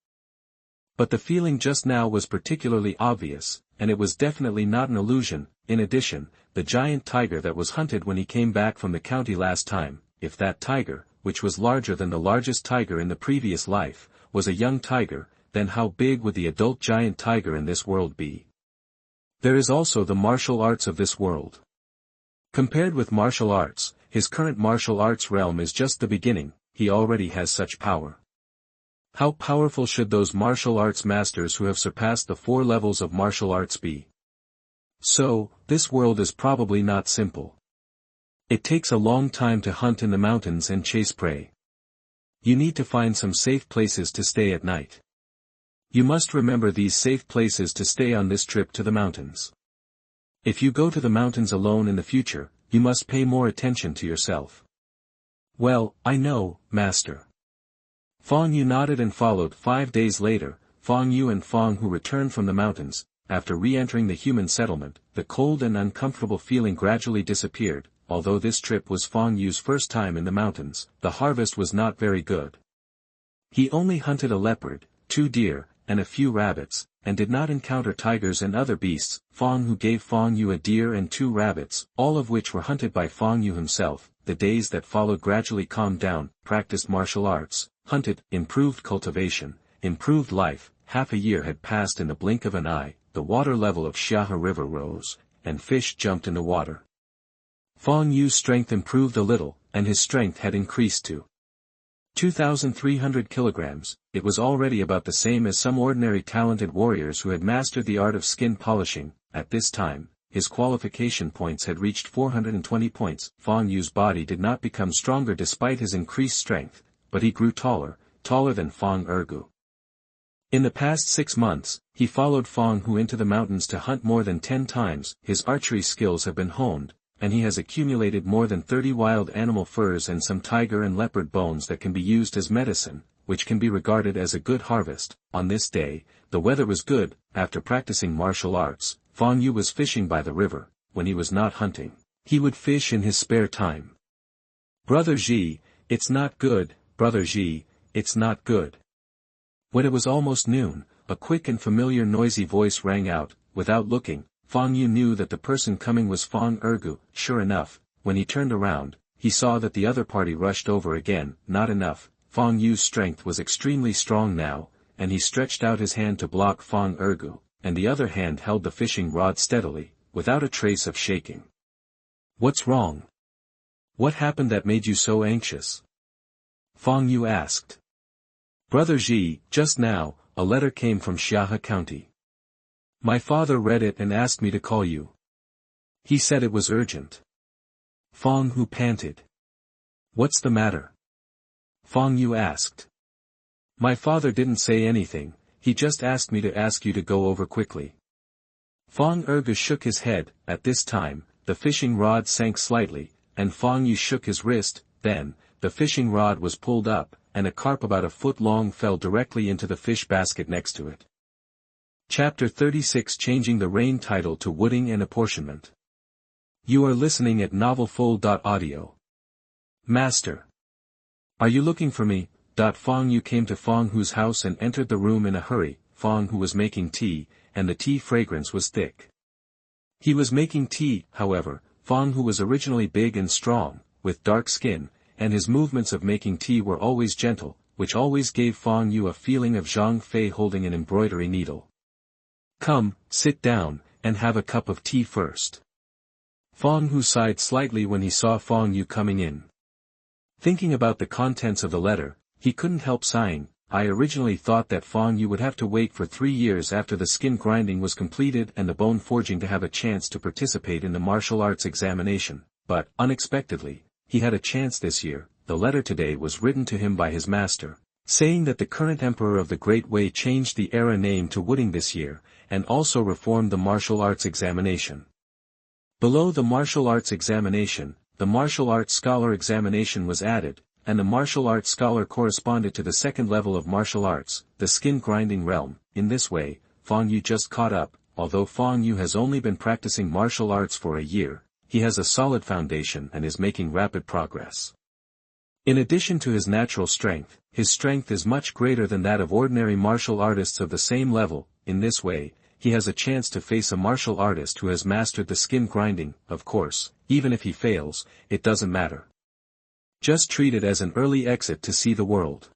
But the feeling just now was particularly obvious, and it was definitely not an illusion. In addition, the giant tiger that was hunted when he came back from the county last time, if that tiger, which was larger than the largest tiger in the previous life, was a young tiger, then how big would the adult giant tiger in this world be? There is also the martial arts of this world. Compared with martial arts, his current martial arts realm is just the beginning, he already has such power. How powerful should those martial arts masters who have surpassed the 4 levels of martial arts be? So, this world is probably not simple. It takes a long time to hunt in the mountains and chase prey. You need to find some safe places to stay at night. You must remember these safe places to stay on this trip to the mountains. If you go to the mountains alone in the future, you must pay more attention to yourself. Well, I know, Master. Fang Yue nodded and followed. 5 days later, Fang Yue and Fang Hu returned from the mountains. After re-entering the human settlement, the cold and uncomfortable feeling gradually disappeared. Although this trip was Fang Yue's first time in the mountains, the harvest was not very good. He only hunted a leopard, 2 deer, and a few rabbits, and did not encounter tigers and other beasts. Fang Hu gave Fang Yue a deer and 2 rabbits, all of which were hunted by Fang Yue himself. The days that followed gradually calmed down, practiced martial arts, hunted, improved cultivation, improved life. Half a year had passed in the blink of an eye, the water level of Xiahe River rose, and fish jumped in the water. Fang Yue's strength improved a little, and his strength had increased to 2,300 kilograms. It was already about the same as some ordinary talented warriors who had mastered the art of skin polishing. At this time, his qualification points had reached 420 points. Fang Yue's body did not become stronger despite his increased strength, but he grew taller than Fang Ergu. In the past 6 months, he followed Fang Hu into the mountains to hunt more than 10 times. His archery skills have been honed, and he has accumulated more than 30 wild animal furs and some tiger and leopard bones that can be used as medicine, which can be regarded as a good harvest. On this day, the weather was good. After practicing martial arts, Fang Yue was fishing by the river. When he was not hunting, he would fish in his spare time. Brother Ji, it's not good, Brother Ji, it's not good. When it was almost noon, a quick and familiar noisy voice rang out. Without looking, Fang Yue knew that the person coming was Fang Ergu. Sure enough, when he turned around, he saw that the other party rushed over again. Not enough. Fang Yue's strength was extremely strong now, and he stretched out his hand to block Fang Ergu, and the other hand held the fishing rod steadily, without a trace of shaking. What's wrong? What happened that made you so anxious? Fang Yue asked. Brother Ji, just now, a letter came from Xiahe County. My father read it and asked me to call you. He said it was urgent. Fang Hu panted. What's the matter? Fang Yue asked. My father didn't say anything, he just asked me to ask you to go over quickly. Fang Ergu shook his head. At this time, the fishing rod sank slightly, and Fang Yue shook his wrist. Then, the fishing rod was pulled up, and a carp about a foot long fell directly into the fish basket next to it. Chapter 36, Changing the Reign title to Wuding and Apportionment. You are listening at novelfull.audio. Master. Are you looking for me? Fang Yue came to Fang Hu's house and entered the room in a hurry. Fang Hu was making tea, and the tea fragrance was thick. He was making tea, however. Fang Hu was originally big and strong, with dark skin, and his movements of making tea were always gentle, which always gave Fang Yue a feeling of Zhang Fei holding an embroidery needle. Come, sit down, and have a cup of tea first. Fang Hu sighed slightly when he saw Fang Yue coming in. Thinking about the contents of the letter, he couldn't help sighing. I originally thought that Fang Yue would have to wait for 3 years after the skin grinding was completed and the bone forging to have a chance to participate in the martial arts examination, but, unexpectedly, he had a chance this year. The letter today was written to him by his master, saying that the current emperor of the Great Wei changed the era name to Wuding this year, and also reformed the martial arts examination. Below the martial arts examination, the martial arts scholar examination was added, and the martial arts scholar corresponded to the second level of martial arts, the skin grinding realm. In this way, Fang Yue just caught up. Although Fang Yue has only been practicing martial arts for a year, he has a solid foundation and is making rapid progress. In addition to his natural strength, his strength is much greater than that of ordinary martial artists of the same level. In this way, he has a chance to face a martial artist who has mastered the skin grinding. Of course, even if he fails, it doesn't matter. Just treat it as an early exit to see the world.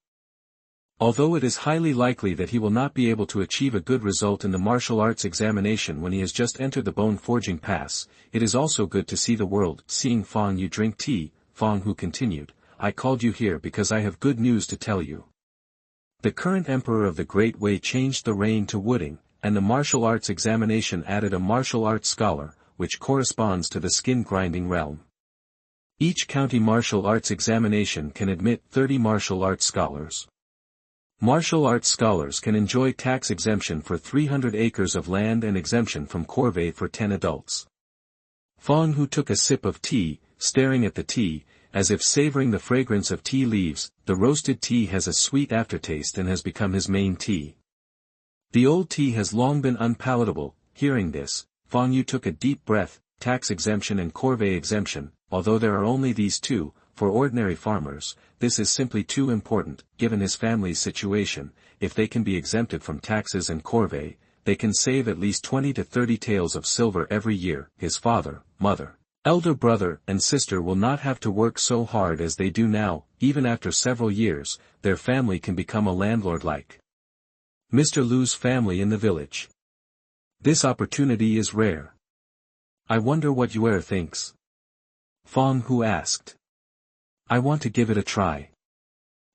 Although it is highly likely that he will not be able to achieve a good result in the martial arts examination when he has just entered the bone forging pass, it is also good to see the world. Seeing Fang Yue drink tea, Fang Yue continued, I called you here because I have good news to tell you. The current emperor of the Great Wei changed the reign to Wuding, and the martial arts examination added a martial arts scholar, which corresponds to the skin grinding realm. Each county martial arts examination can admit 30 martial arts scholars. Martial arts scholars can enjoy tax exemption for 300 acres of land and exemption from corvée for 10 adults. Fang Yue took a sip of tea, staring at the tea, as if savoring the fragrance of tea leaves. The roasted tea has a sweet aftertaste and has become his main tea. The old tea has long been unpalatable. Hearing this, Fang Yue took a deep breath. Tax exemption and corvée exemption, although there are only these two, for ordinary farmers, this is simply too important. Given his family's situation, if they can be exempted from taxes and corvée, they can save at least 20 to 30 taels of silver every year. His father, mother, elder brother and sister will not have to work so hard as they do now. Even after several years, their family can become a landlord like Mr. Lu's family in the village. This opportunity is rare. I wonder what Yue thinks. Fang Yue asked. I want to give it a try.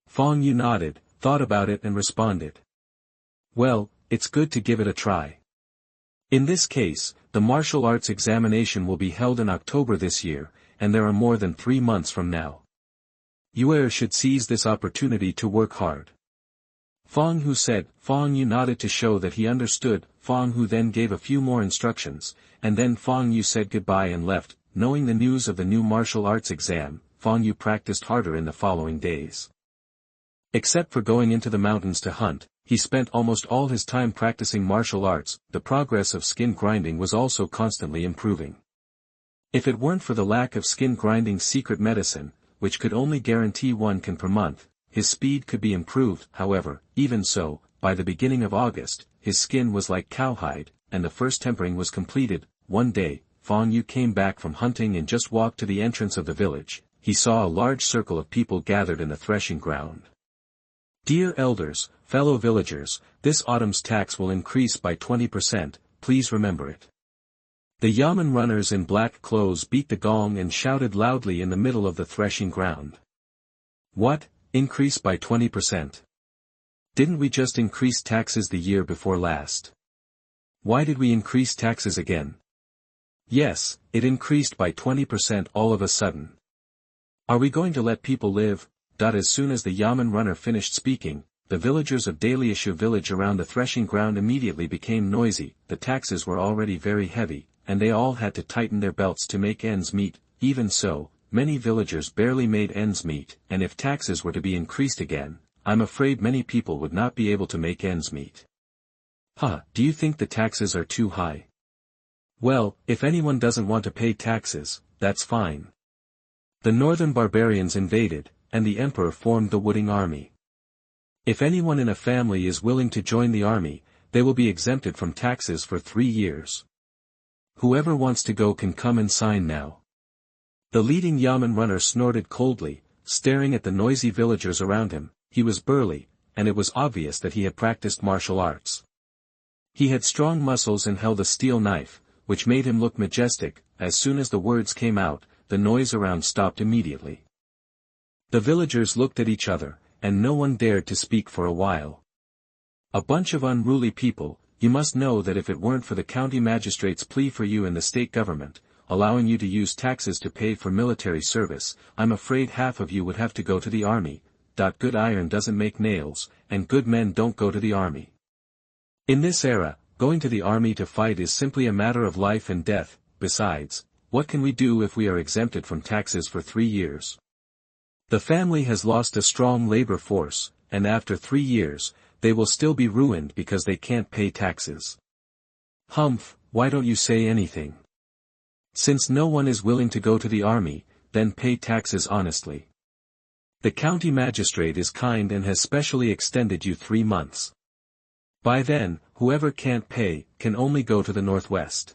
Fang Yue nodded, thought about it and responded. Well, it's good to give it a try. In this case, the martial arts examination will be held in October this year, and there are more than 3 months from now. Yue should seize this opportunity to work hard. Fang Yue said. Fang Yue nodded to show that he understood. Fang Yue then gave a few more instructions, and then Fang Yue said goodbye and left. Knowing the news of the new martial arts exam, Fang Yue practiced harder in the following days. Except for going into the mountains to hunt, he spent almost all his time practicing martial arts. The progress of skin grinding was also constantly improving. If it weren't for the lack of skin grinding secret medicine, which could only guarantee 1 can per month, his speed could be improved. However, even so, by the beginning of August, his skin was like cowhide, and the first tempering was completed. One day, Fang Yue came back from hunting and just walked to the entrance of the village. He saw a large circle of people gathered in the threshing ground. Dear elders, fellow villagers, this autumn's tax will increase by 20%, please remember it. The yamen runners in black clothes beat the gong and shouted loudly in the middle of the threshing ground. What, increase by 20%? Didn't we just increase taxes the year before last? Why did we increase taxes again? Yes, it increased by 20% all of a sudden. Are we going to let people live? As soon as the yamen runner finished speaking, the villagers of Daliashu village around the threshing ground immediately became noisy. The taxes were already very heavy, and they all had to tighten their belts to make ends meet. Even so, many villagers barely made ends meet, and if taxes were to be increased again, I'm afraid many people would not be able to make ends meet. Do you think the taxes are too high? Well, if anyone doesn't want to pay taxes, that's fine. The northern barbarians invaded, and the emperor formed the Wuding army. If anyone in a family is willing to join the army, they will be exempted from taxes for 3 years. Whoever wants to go can come and sign now. The leading yamen runner snorted coldly, staring at the noisy villagers around him. He was burly, and it was obvious that he had practiced martial arts. He had strong muscles and held a steel knife, which made him look majestic. As soon as the words came out, the noise around stopped immediately. The villagers looked at each other, and no one dared to speak for a while. A bunch of unruly people. You must know that if it weren't for the county magistrate's plea for you and the state government, allowing you to use taxes to pay for military service, I'm afraid half of you would have to go to the army. Good iron doesn't make nails, and good men don't go to the army. In this era, going to the army to fight is simply a matter of life and death. Besides, what can we do if we are exempted from taxes for 3 years? The family has lost a strong labor force, and after 3 years, they will still be ruined because they can't pay taxes. Humph, why don't you say anything? Since no one is willing to go to the army, then pay taxes honestly. The county magistrate is kind and has specially extended you 3 months. By then, whoever can't pay, can only go to the northwest.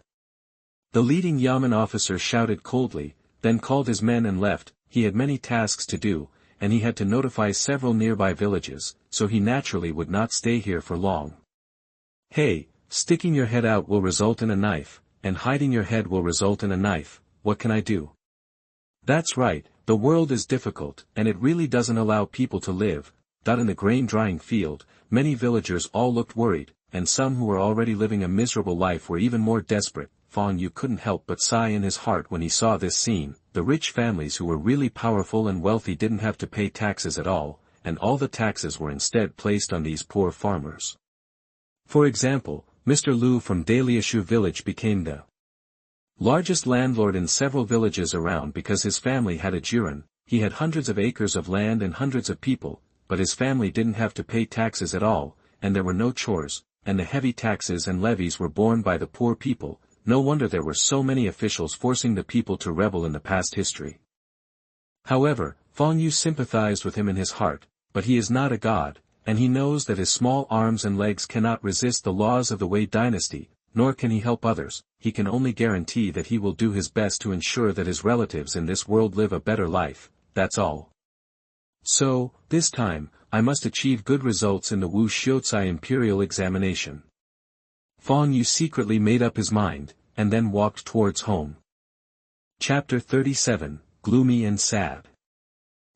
The leading yamen officer shouted coldly, then called his men and left. he had many tasks to do, and he had to notify several nearby villages, so he naturally would not stay here for long. Hey, sticking your head out will result in a knife, and hiding your head will result in a knife, what can I do? That's right, the world is difficult, and it really doesn't allow people to live. In the grain-drying field, many villagers all looked worried, and some who were already living a miserable life were even more desperate. Fang Yue couldn't help but sigh in his heart when he saw this scene. The rich families who were really powerful and wealthy didn't have to pay taxes at all, and all the taxes were instead placed on these poor farmers. For example, Mr. Lu from Daliashu village became the largest landlord in several villages around because his family had a juren. He had hundreds of acres of land and hundreds of people, but his family didn't have to pay taxes at all, and there were no chores, and the heavy taxes and levies were borne by the poor people. No wonder there were so many officials forcing the people to rebel in the past history. However, Fang Yue sympathized with him in his heart, but he is not a god, and he knows that his small arms and legs cannot resist the laws of the Wei dynasty, nor can he help others. He can only guarantee that he will do his best to ensure that his relatives in this world live a better life, that's all. So, this time, I must achieve good results in the Wu Xiaocai Imperial examination. Fang Yue secretly made up his mind, and then walked towards home. Chapter 37, Gloomy and Sad.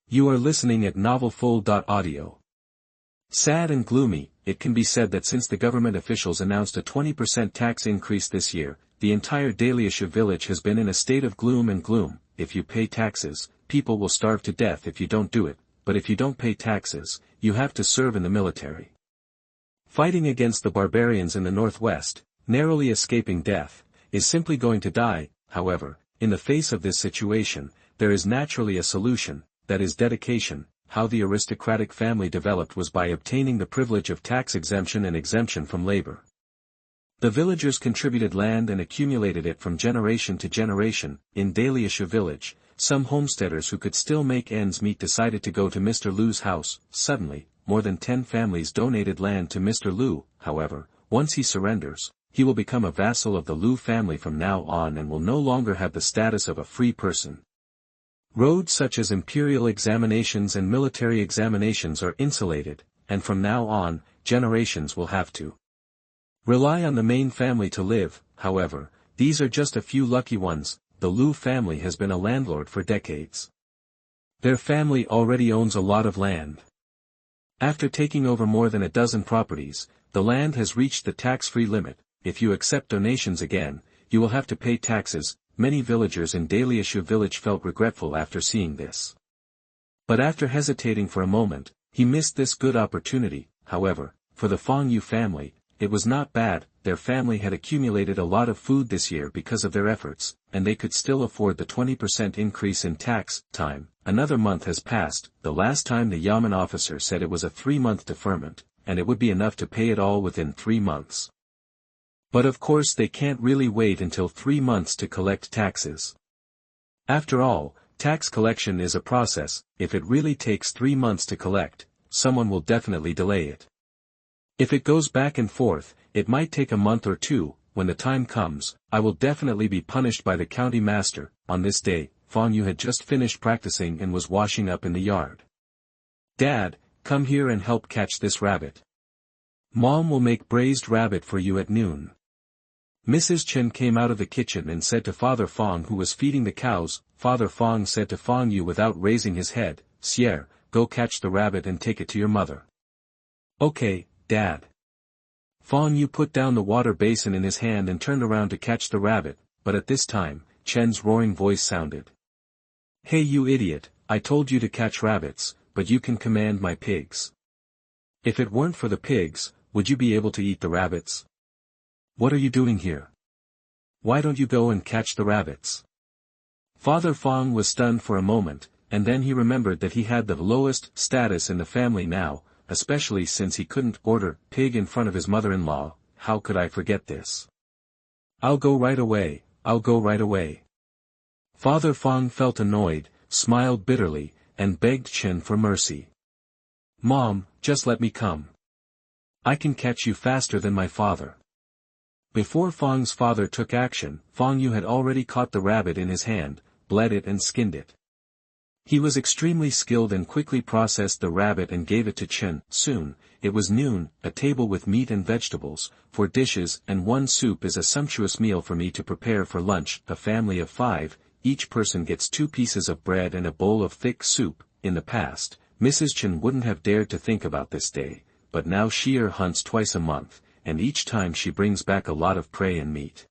You are listening at novelfull.audio. Sad and gloomy, it can be said that since the government officials announced a 20% tax increase this year, the entire Daliashu village has been in a state of gloom and gloom. If you pay taxes, people will starve to death if you don't do it, but if you don't pay taxes, you have to serve in the military. Fighting against the barbarians in the northwest, narrowly escaping death, is simply going to die. However, in the face of this situation, there is naturally a solution, that is dedication. How the aristocratic family developed was by obtaining the privilege of tax exemption and exemption from labor. The villagers contributed land and accumulated it from generation to generation. In Daliashu village, some homesteaders who could still make ends meet decided to go to Mr. Lu's house. Suddenly, more than 10 families donated land to Mr. Lu. However, once he surrenders, he will become a vassal of the Lu family from now on and will no longer have the status of a free person. Roads such as imperial examinations and military examinations are insulated, and from now on, generations will have to rely on the main family to live. However, these are just a few lucky ones. The Lu family has been a landlord for decades. Their family already owns a lot of land. After taking over more than a dozen properties, the land has reached the tax-free limit. If you accept donations again, you will have to pay taxes. Many villagers in Daliashu village felt regretful after seeing this. But after hesitating for a moment, he missed this good opportunity. However, for the Fang Yue family, it was not bad. Their family had accumulated a lot of food this year because of their efforts, and they could still afford the 20% increase in tax. Time. Another month has passed. The last time the Yamen officer said it was a 3-month deferment, and it would be enough to pay it all within 3 months. But of course they can't really wait until 3 months to collect taxes. After all, tax collection is a process. If it really takes 3 months to collect, someone will definitely delay it. If it goes back and forth, it might take a month or two. When the time comes, I will definitely be punished by the county master. On this day, Fang Yue had just finished practicing and was washing up in the yard. Dad, come here and help catch this rabbit. Mom will make braised rabbit for you at noon. Mrs. Chen came out of the kitchen and said to Father Fang, who was feeding the cows. Father Fang said to Fang Yue without raising his head, Xiahe, go catch the rabbit and take it to your mother. Okay, Dad. Fang Yue put down the water basin in his hand and turned around to catch the rabbit, but at this time, Chen's roaring voice sounded. Hey you idiot, I told you to catch rabbits, but you can command my pigs. If it weren't for the pigs, would you be able to eat the rabbits? What are you doing here? Why don't you go and catch the rabbits? Father Fang was stunned for a moment, and then he remembered that he had the lowest status in the family now, especially since he couldn't order pig in front of his mother-in-law. How could I forget this? I'll go right away, I'll go right away. Father Fang felt annoyed, smiled bitterly, and begged Chen for mercy. Mom, just let me come. I can catch you faster than my father. Before Fang's father took action, Fang Yue had already caught the rabbit in his hand, bled it and skinned it. He was extremely skilled and quickly processed the rabbit and gave it to Chen. Soon, it was noon, a table with meat and vegetables, 4 dishes and 1 soup is a sumptuous meal for me to prepare for lunch. A family of 5, each person gets 2 pieces of bread and a bowl of thick soup. In the past, Mrs. Chen wouldn't have dared to think about this day, but now Xihe hunts twice a month, and each time she brings back a lot of prey and meat.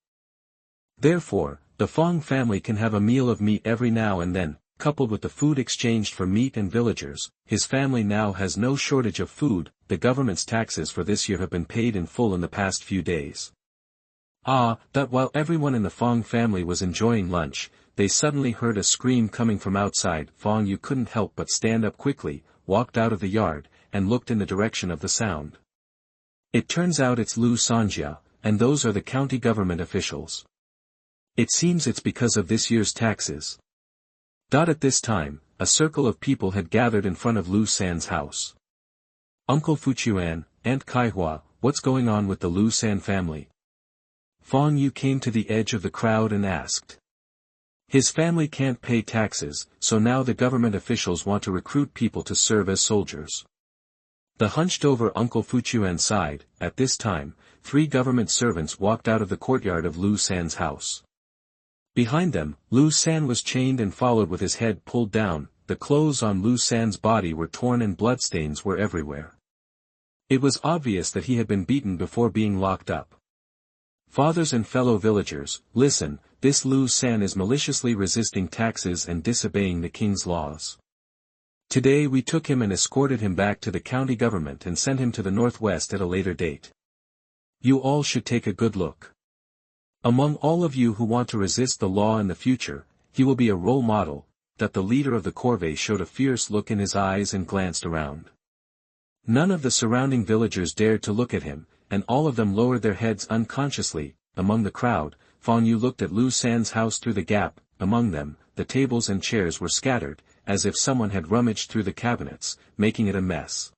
Therefore, the Fang family can have a meal of meat every now and then. Coupled with the food exchanged for meat and villagers, his family now has no shortage of food. The government's taxes for this year have been paid in full in the past few days. That while everyone in the Fang family was enjoying lunch, they suddenly heard a scream coming from outside. Fang Yue couldn't help but stand up quickly, walked out of the yard, and looked in the direction of the sound. It turns out it's Xianxia, and those are the county government officials. It seems it's because of this year's taxes. At this time, a circle of people had gathered in front of Lu San's house. Uncle Fuchuan, Aunt Kaihua, what's going on with the Lu San family? Fang Yue came to the edge of the crowd and asked. His family can't pay taxes, so now the government officials want to recruit people to serve as soldiers. The hunched-over Uncle Fuchuan sighed. At this time, 3 government servants walked out of the courtyard of Lu San's house. Behind them, Lu San was chained and followed with his head pulled down. The clothes on Lu San's body were torn and bloodstains were everywhere. It was obvious that he had been beaten before being locked up. Fathers and fellow villagers, listen, this Lu San is maliciously resisting taxes and disobeying the king's laws. Today we took him and escorted him back to the county government and sent him to the northwest at a later date. You all should take a good look. Among all of you who want to resist the law in the future, he will be a role model. That the leader of the corvée showed a fierce look in his eyes and glanced around. None of the surrounding villagers dared to look at him, and all of them lowered their heads unconsciously. Among the crowd, Fang Yue looked at Lu San's house through the gap. Among them, the tables and chairs were scattered, as if someone had rummaged through the cabinets, making it a mess.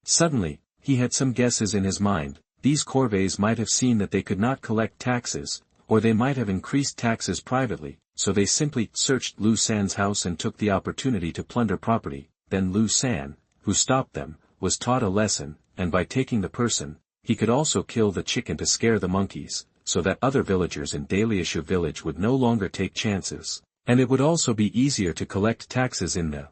Suddenly, he had some guesses in his mind. These corvées might have seen that they could not collect taxes, or they might have increased taxes privately, so they simply searched Lu San's house and took the opportunity to plunder property. Then Lu San, who stopped them, was taught a lesson, and by taking the person, he could also kill the chicken to scare the monkeys, so that other villagers in Daliashu village would no longer take chances, and it would also be easier to collect taxes in the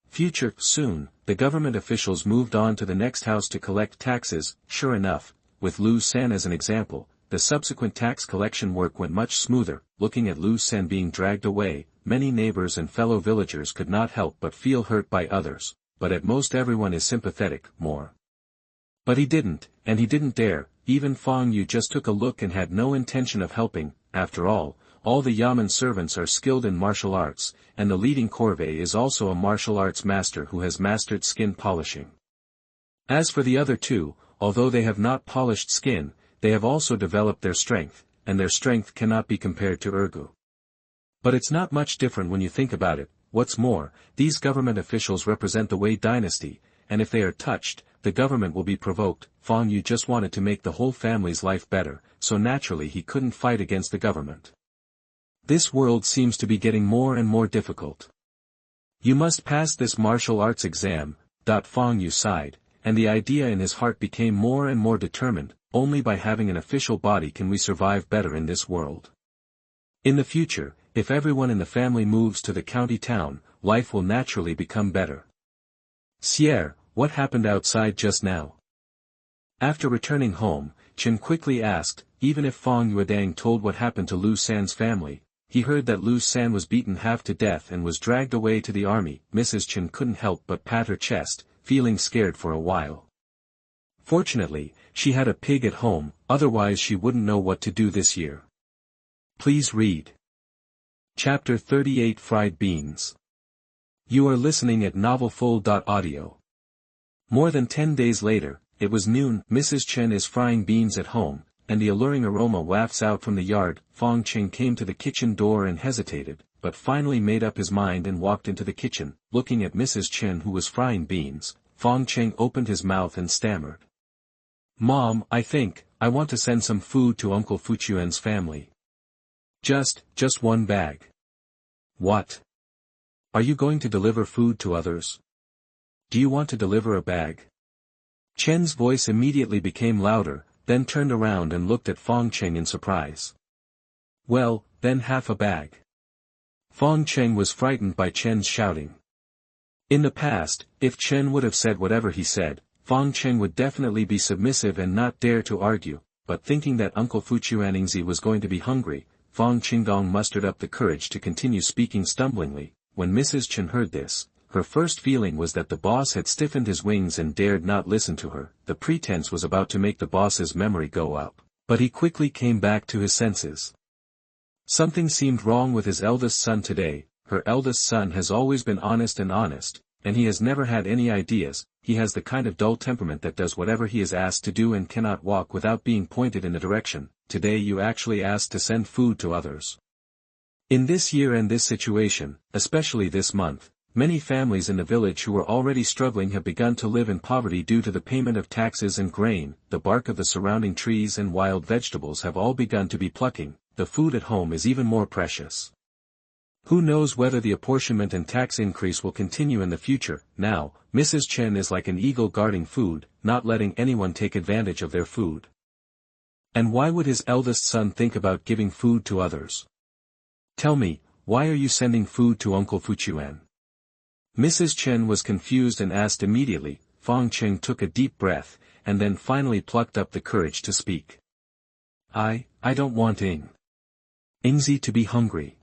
future. Soon, the government officials moved on to the next house to collect taxes. Sure enough, with Lu San as an example, the subsequent tax collection work went much smoother. Looking at Lu San being dragged away, many neighbors and fellow villagers could not help but feel hurt by others, but at most everyone is sympathetic, more. But he didn't, and he didn't dare. Even Fang Yue just took a look and had no intention of helping. After all the yamen servants are skilled in martial arts, and the leading corvée is also a martial arts master who has mastered skin polishing. As for the other 2, although they have not polished skin, they have also developed their strength, and their strength cannot be compared to Urgu. But it's not much different when you think about it. What's more, these government officials represent the Wei dynasty, and if they are touched, the government will be provoked. Fang Yue just wanted to make the whole family's life better, so naturally he couldn't fight against the government. This world seems to be getting more and more difficult. You must pass this martial arts exam. Fang Yue sighed, and the idea in his heart became more and more determined. Only by having an official body can we survive better in this world. In the future, if everyone in the family moves to the county town, life will naturally become better. Xiahe, what happened outside just now? After returning home, Chen quickly asked. Even if Fang Yue told what happened to Lu San's family, he heard that Lu San was beaten half to death and was dragged away to the army. Mrs. Chen couldn't help but pat her chest, feeling scared for a while. Fortunately, she had a pig at home, otherwise she wouldn't know what to do this year. Please read. Chapter 38 Fried Beans. You are listening at novelfull.audio. More than 10 days later, it was noon. Mrs. Chen is frying beans at home, and the alluring aroma wafts out from the yard. Fang Qing came to the kitchen door and hesitated, but finally made up his mind and walked into the kitchen. Looking at Mrs. Chen who was frying beans, Fang Qing opened his mouth and stammered. Mom, I want to send some food to Uncle Fuchuan's family. Just 1 bag. What? Are you going to deliver food to others? Do you want to deliver a bag? Chen's voice immediately became louder, then turned around and looked at Fang Cheng in surprise. Well, then half a bag. Fang Cheng was frightened by Chen's shouting. In the past, if Chen would have said whatever he said, Fang Cheng would definitely be submissive and not dare to argue, but thinking that Uncle Fuchuaningzi was going to be hungry, Fang Qingdong mustered up the courage to continue speaking stumblingly. When Mrs. Chen heard this, her first feeling was that the boss had stiffened his wings and dared not listen to her. The pretense was about to make the boss's memory go up, but he quickly came back to his senses. Something seemed wrong with his eldest son today. Her eldest son has always been honest, and he has never had any ideas. He has the kind of dull temperament that does whatever he is asked to do and cannot walk without being pointed in a direction. Today you actually asked to send food to others. In this year and this situation, especially this month, many families in the village who were already struggling have begun to live in poverty due to the payment of taxes and grain. The bark of the surrounding trees and wild vegetables have all begun to be plucking. The food at home is even more precious. Who knows whether the apportionment and tax increase will continue in the future. Now, Mrs. Chen is like an eagle guarding food, not letting anyone take advantage of their food. And why would his eldest son think about giving food to others? Tell me, why are you sending food to Uncle Fuchuan? Mrs. Chen was confused and asked immediately. Fang Cheng took a deep breath, and then finally plucked up the courage to speak. I don't want Ingzi to be hungry.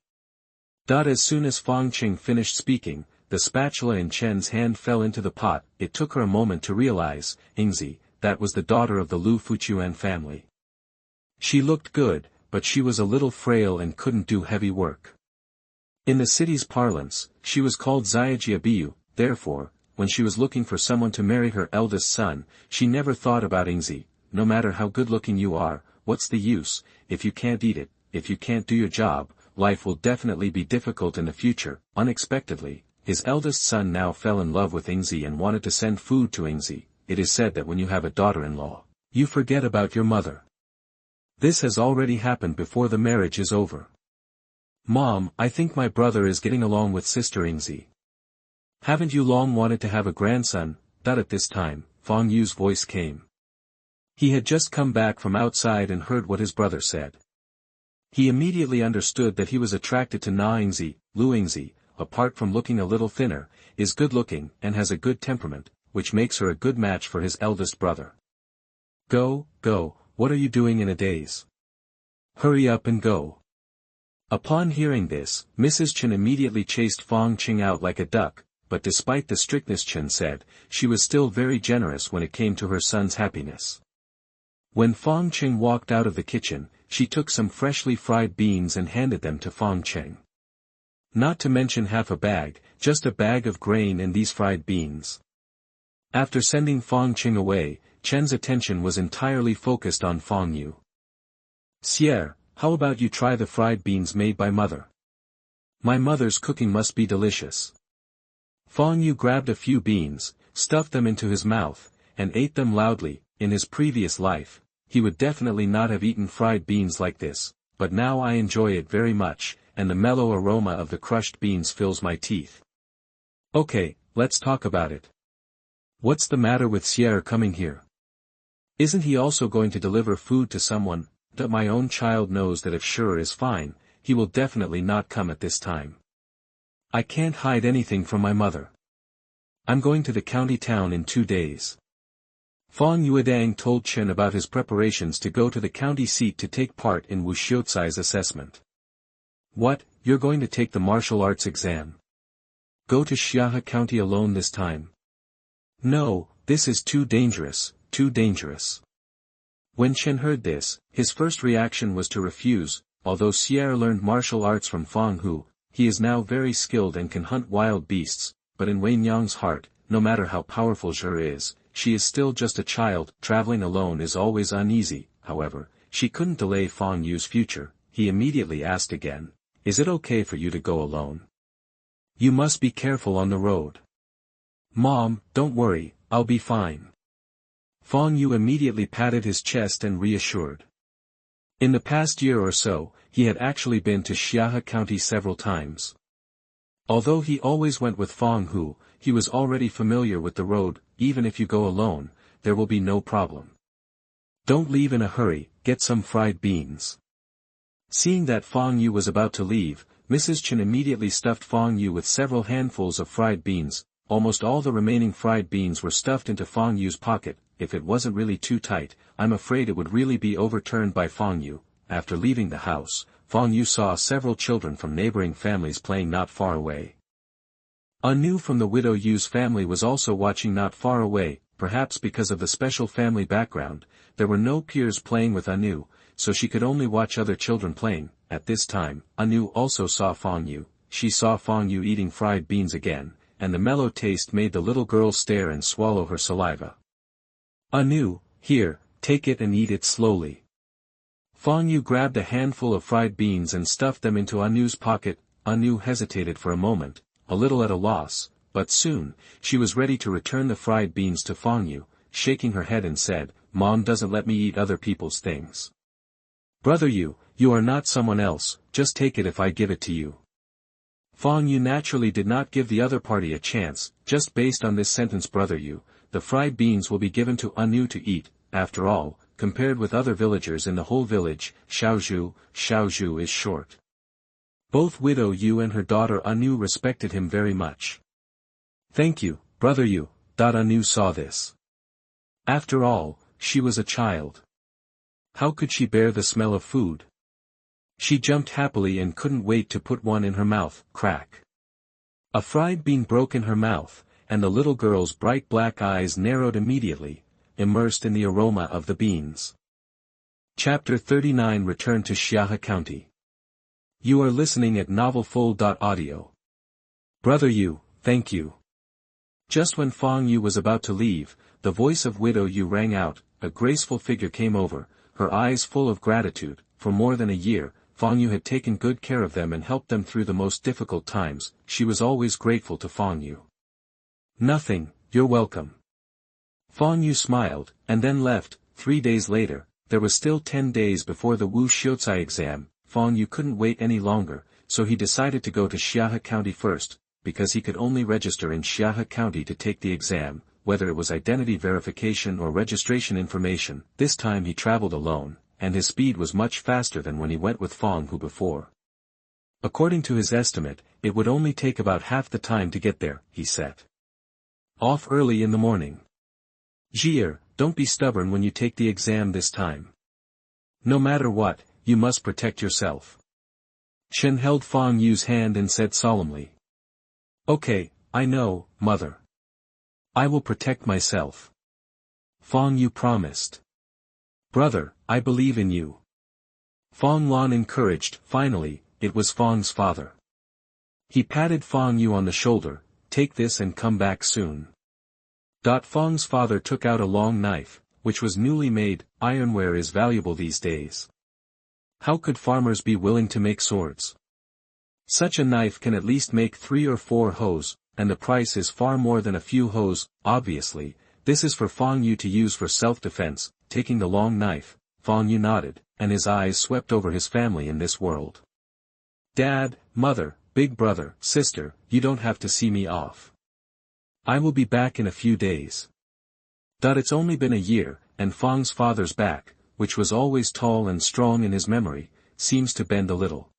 As soon as Fang Cheng finished speaking, the spatula in Chen's hand fell into the pot. It took her a moment to realize, Ingzi, that was the daughter of the Lu Fuchuan family. She looked good, but she was a little frail and couldn't do heavy work. In the city's parlance, she was called Xiahe Biu. Therefore, when she was looking for someone to marry her eldest son, she never thought about Ingzi. No matter how good-looking you are, what's the use, if you can't eat it, if you can't do your job, life will definitely be difficult in the future. Unexpectedly, his eldest son now fell in love with Ingzi and wanted to send food to Ingzi. It is said that when you have a daughter-in-law, you forget about your mother. This has already happened before the marriage is over. Mom, I think my brother is getting along with sister Ingzi. Haven't you long wanted to have a grandson? At this time, Fang Yue's voice came. He had just come back from outside and heard what his brother said. He immediately understood that he was attracted to Na Ingzi. Lu Ingzi, apart from looking a little thinner, is good-looking and has a good temperament, which makes her a good match for his eldest brother. Go, what are you doing in a daze? Hurry up and go. Upon hearing this, Mrs. Chen immediately chased Fang Cheng out like a duck, but despite the strictness Chen said, she was still very generous when it came to her son's happiness. When Fang Cheng walked out of the kitchen, she took some freshly fried beans and handed them to Fang Cheng. Not to mention half a bag, just a bag of grain and these fried beans. After sending Fang Cheng away, Chen's attention was entirely focused on Fang Yue. Xiahe, how about you try the fried beans made by mother? My mother's cooking must be delicious. Fang Yue grabbed a few beans, stuffed them into his mouth, and ate them loudly. In his previous life, he would definitely not have eaten fried beans like this, but now I enjoy it very much, and the mellow aroma of the crushed beans fills my teeth. Okay, let's talk about it. What's the matter with Xiahe coming here? Isn't he also going to deliver food to someone? That my own child knows that if Xiahe is fine, he will definitely not come at this time. I can't hide anything from my mother. I'm going to the county town in 2 days. Fang Yue told Chen about his preparations to go to the county seat to take part in Wu Xiucai's assessment. What, you're going to take the martial arts exam? Go to Xiahe County alone this time? No, this is too dangerous, too dangerous. When Chen heard this, his first reaction was to refuse. Although Xiahe learned martial arts from Fang Hu, he is now very skilled and can hunt wild beasts, but in Wei Nyang's heart, no matter how powerful Xiahe is, she is still just a child. Traveling alone is always uneasy. However, she couldn't delay Fang Yue's future. He immediately asked again, is it okay for you to go alone? You must be careful on the road. Mom, don't worry, I'll be fine. Fang Yue immediately patted his chest and reassured. In the past year or so, he had actually been to Xiahe County several times. Although he always went with Fang Hu, he was already familiar with the road. Even if you go alone, there will be no problem. Don't leave in a hurry, get some fried beans. Seeing that Fang Yue was about to leave, Mrs. Chen immediately stuffed Fang Yue with several handfuls of fried beans. Almost all the remaining fried beans were stuffed into Fang Yue's pocket. If it wasn't really too tight, I'm afraid it would really be overturned by Fang Yue. After leaving the house, Fang Yue saw several children from neighboring families playing not far away. Anu from the widow Yue's family was also watching not far away. Perhaps because of the special family background, there were no peers playing with Anu, so she could only watch other children playing. At this time, Anu also saw Fang Yue. She saw Fang Yue eating fried beans again, and the mellow taste made the little girl stare and swallow her saliva. Anu, here, take it and eat it slowly. Fang Yue grabbed a handful of fried beans and stuffed them into Anu's pocket. Anu hesitated for a moment, a little at a loss, but soon, she was ready to return the fried beans to Fang Yue, shaking her head and said, Mom doesn't let me eat other people's things. Brother Yue, you are not someone else, just take it if I give it to you. Fang Yue naturally did not give the other party a chance. Just based on this sentence, Brother Yue, the fried beans will be given to Anu to eat. After all, compared with other villagers in the whole village, Xiaozhu is short. Both widow Yue and her daughter Anu respected him very much. Thank you, Brother Yue. Anu saw this. After all, she was a child. How could she bear the smell of food? She jumped happily and couldn't wait to put one in her mouth. Crack. A fried bean broke in her mouth, and the little girl's bright black eyes narrowed immediately, immersed in the aroma of the beans. Chapter 39 Return to Xiahe County. You are listening at novelfull.audio. Brother Yue, thank you. Just when Fang Yue was about to leave, the voice of widow Yue rang out. A graceful figure came over, her eyes full of gratitude. For more than a year, Fang Yue had taken good care of them and helped them through the most difficult times. She was always grateful to Fang Yue. Nothing, you're welcome. Fang Yue smiled, and then left. 3 days later, there was still 10 days before the Wu Xiuzai exam. Fang Yue couldn't wait any longer, so he decided to go to Xiahe County first, because he could only register in Xiahe County to take the exam, whether it was identity verification or registration information. This time he traveled alone, and his speed was much faster than when he went with Fang Hu before. According to his estimate, it would only take about half the time to get there. He set off early in the morning. Jier, don't be stubborn when you take the exam this time. No matter what, you must protect yourself. Chen held Fang Yue's hand and said solemnly. Okay, I know, mother. I will protect myself. Fang Yue promised. Brother, I believe in you. Fang Lan encouraged. Finally, it was Fang's father. He patted Fang Yue on the shoulder. Take this and come back soon. Fang's father took out a long knife, which was newly made. Ironware is valuable these days. How could farmers be willing to make swords? Such a knife can at least make 3 or 4 hoes, and the price is far more than a few hoes. Obviously, this is for Fang Yue to use for self-defense. Taking the long knife, Fang Yue nodded, and his eyes swept over his family in this world. Dad, mother, big brother, sister, you don't have to see me off. I will be back in a few days. It's only been a year, and Fang's father's back, which was always tall and strong in his memory, seems to bend a little.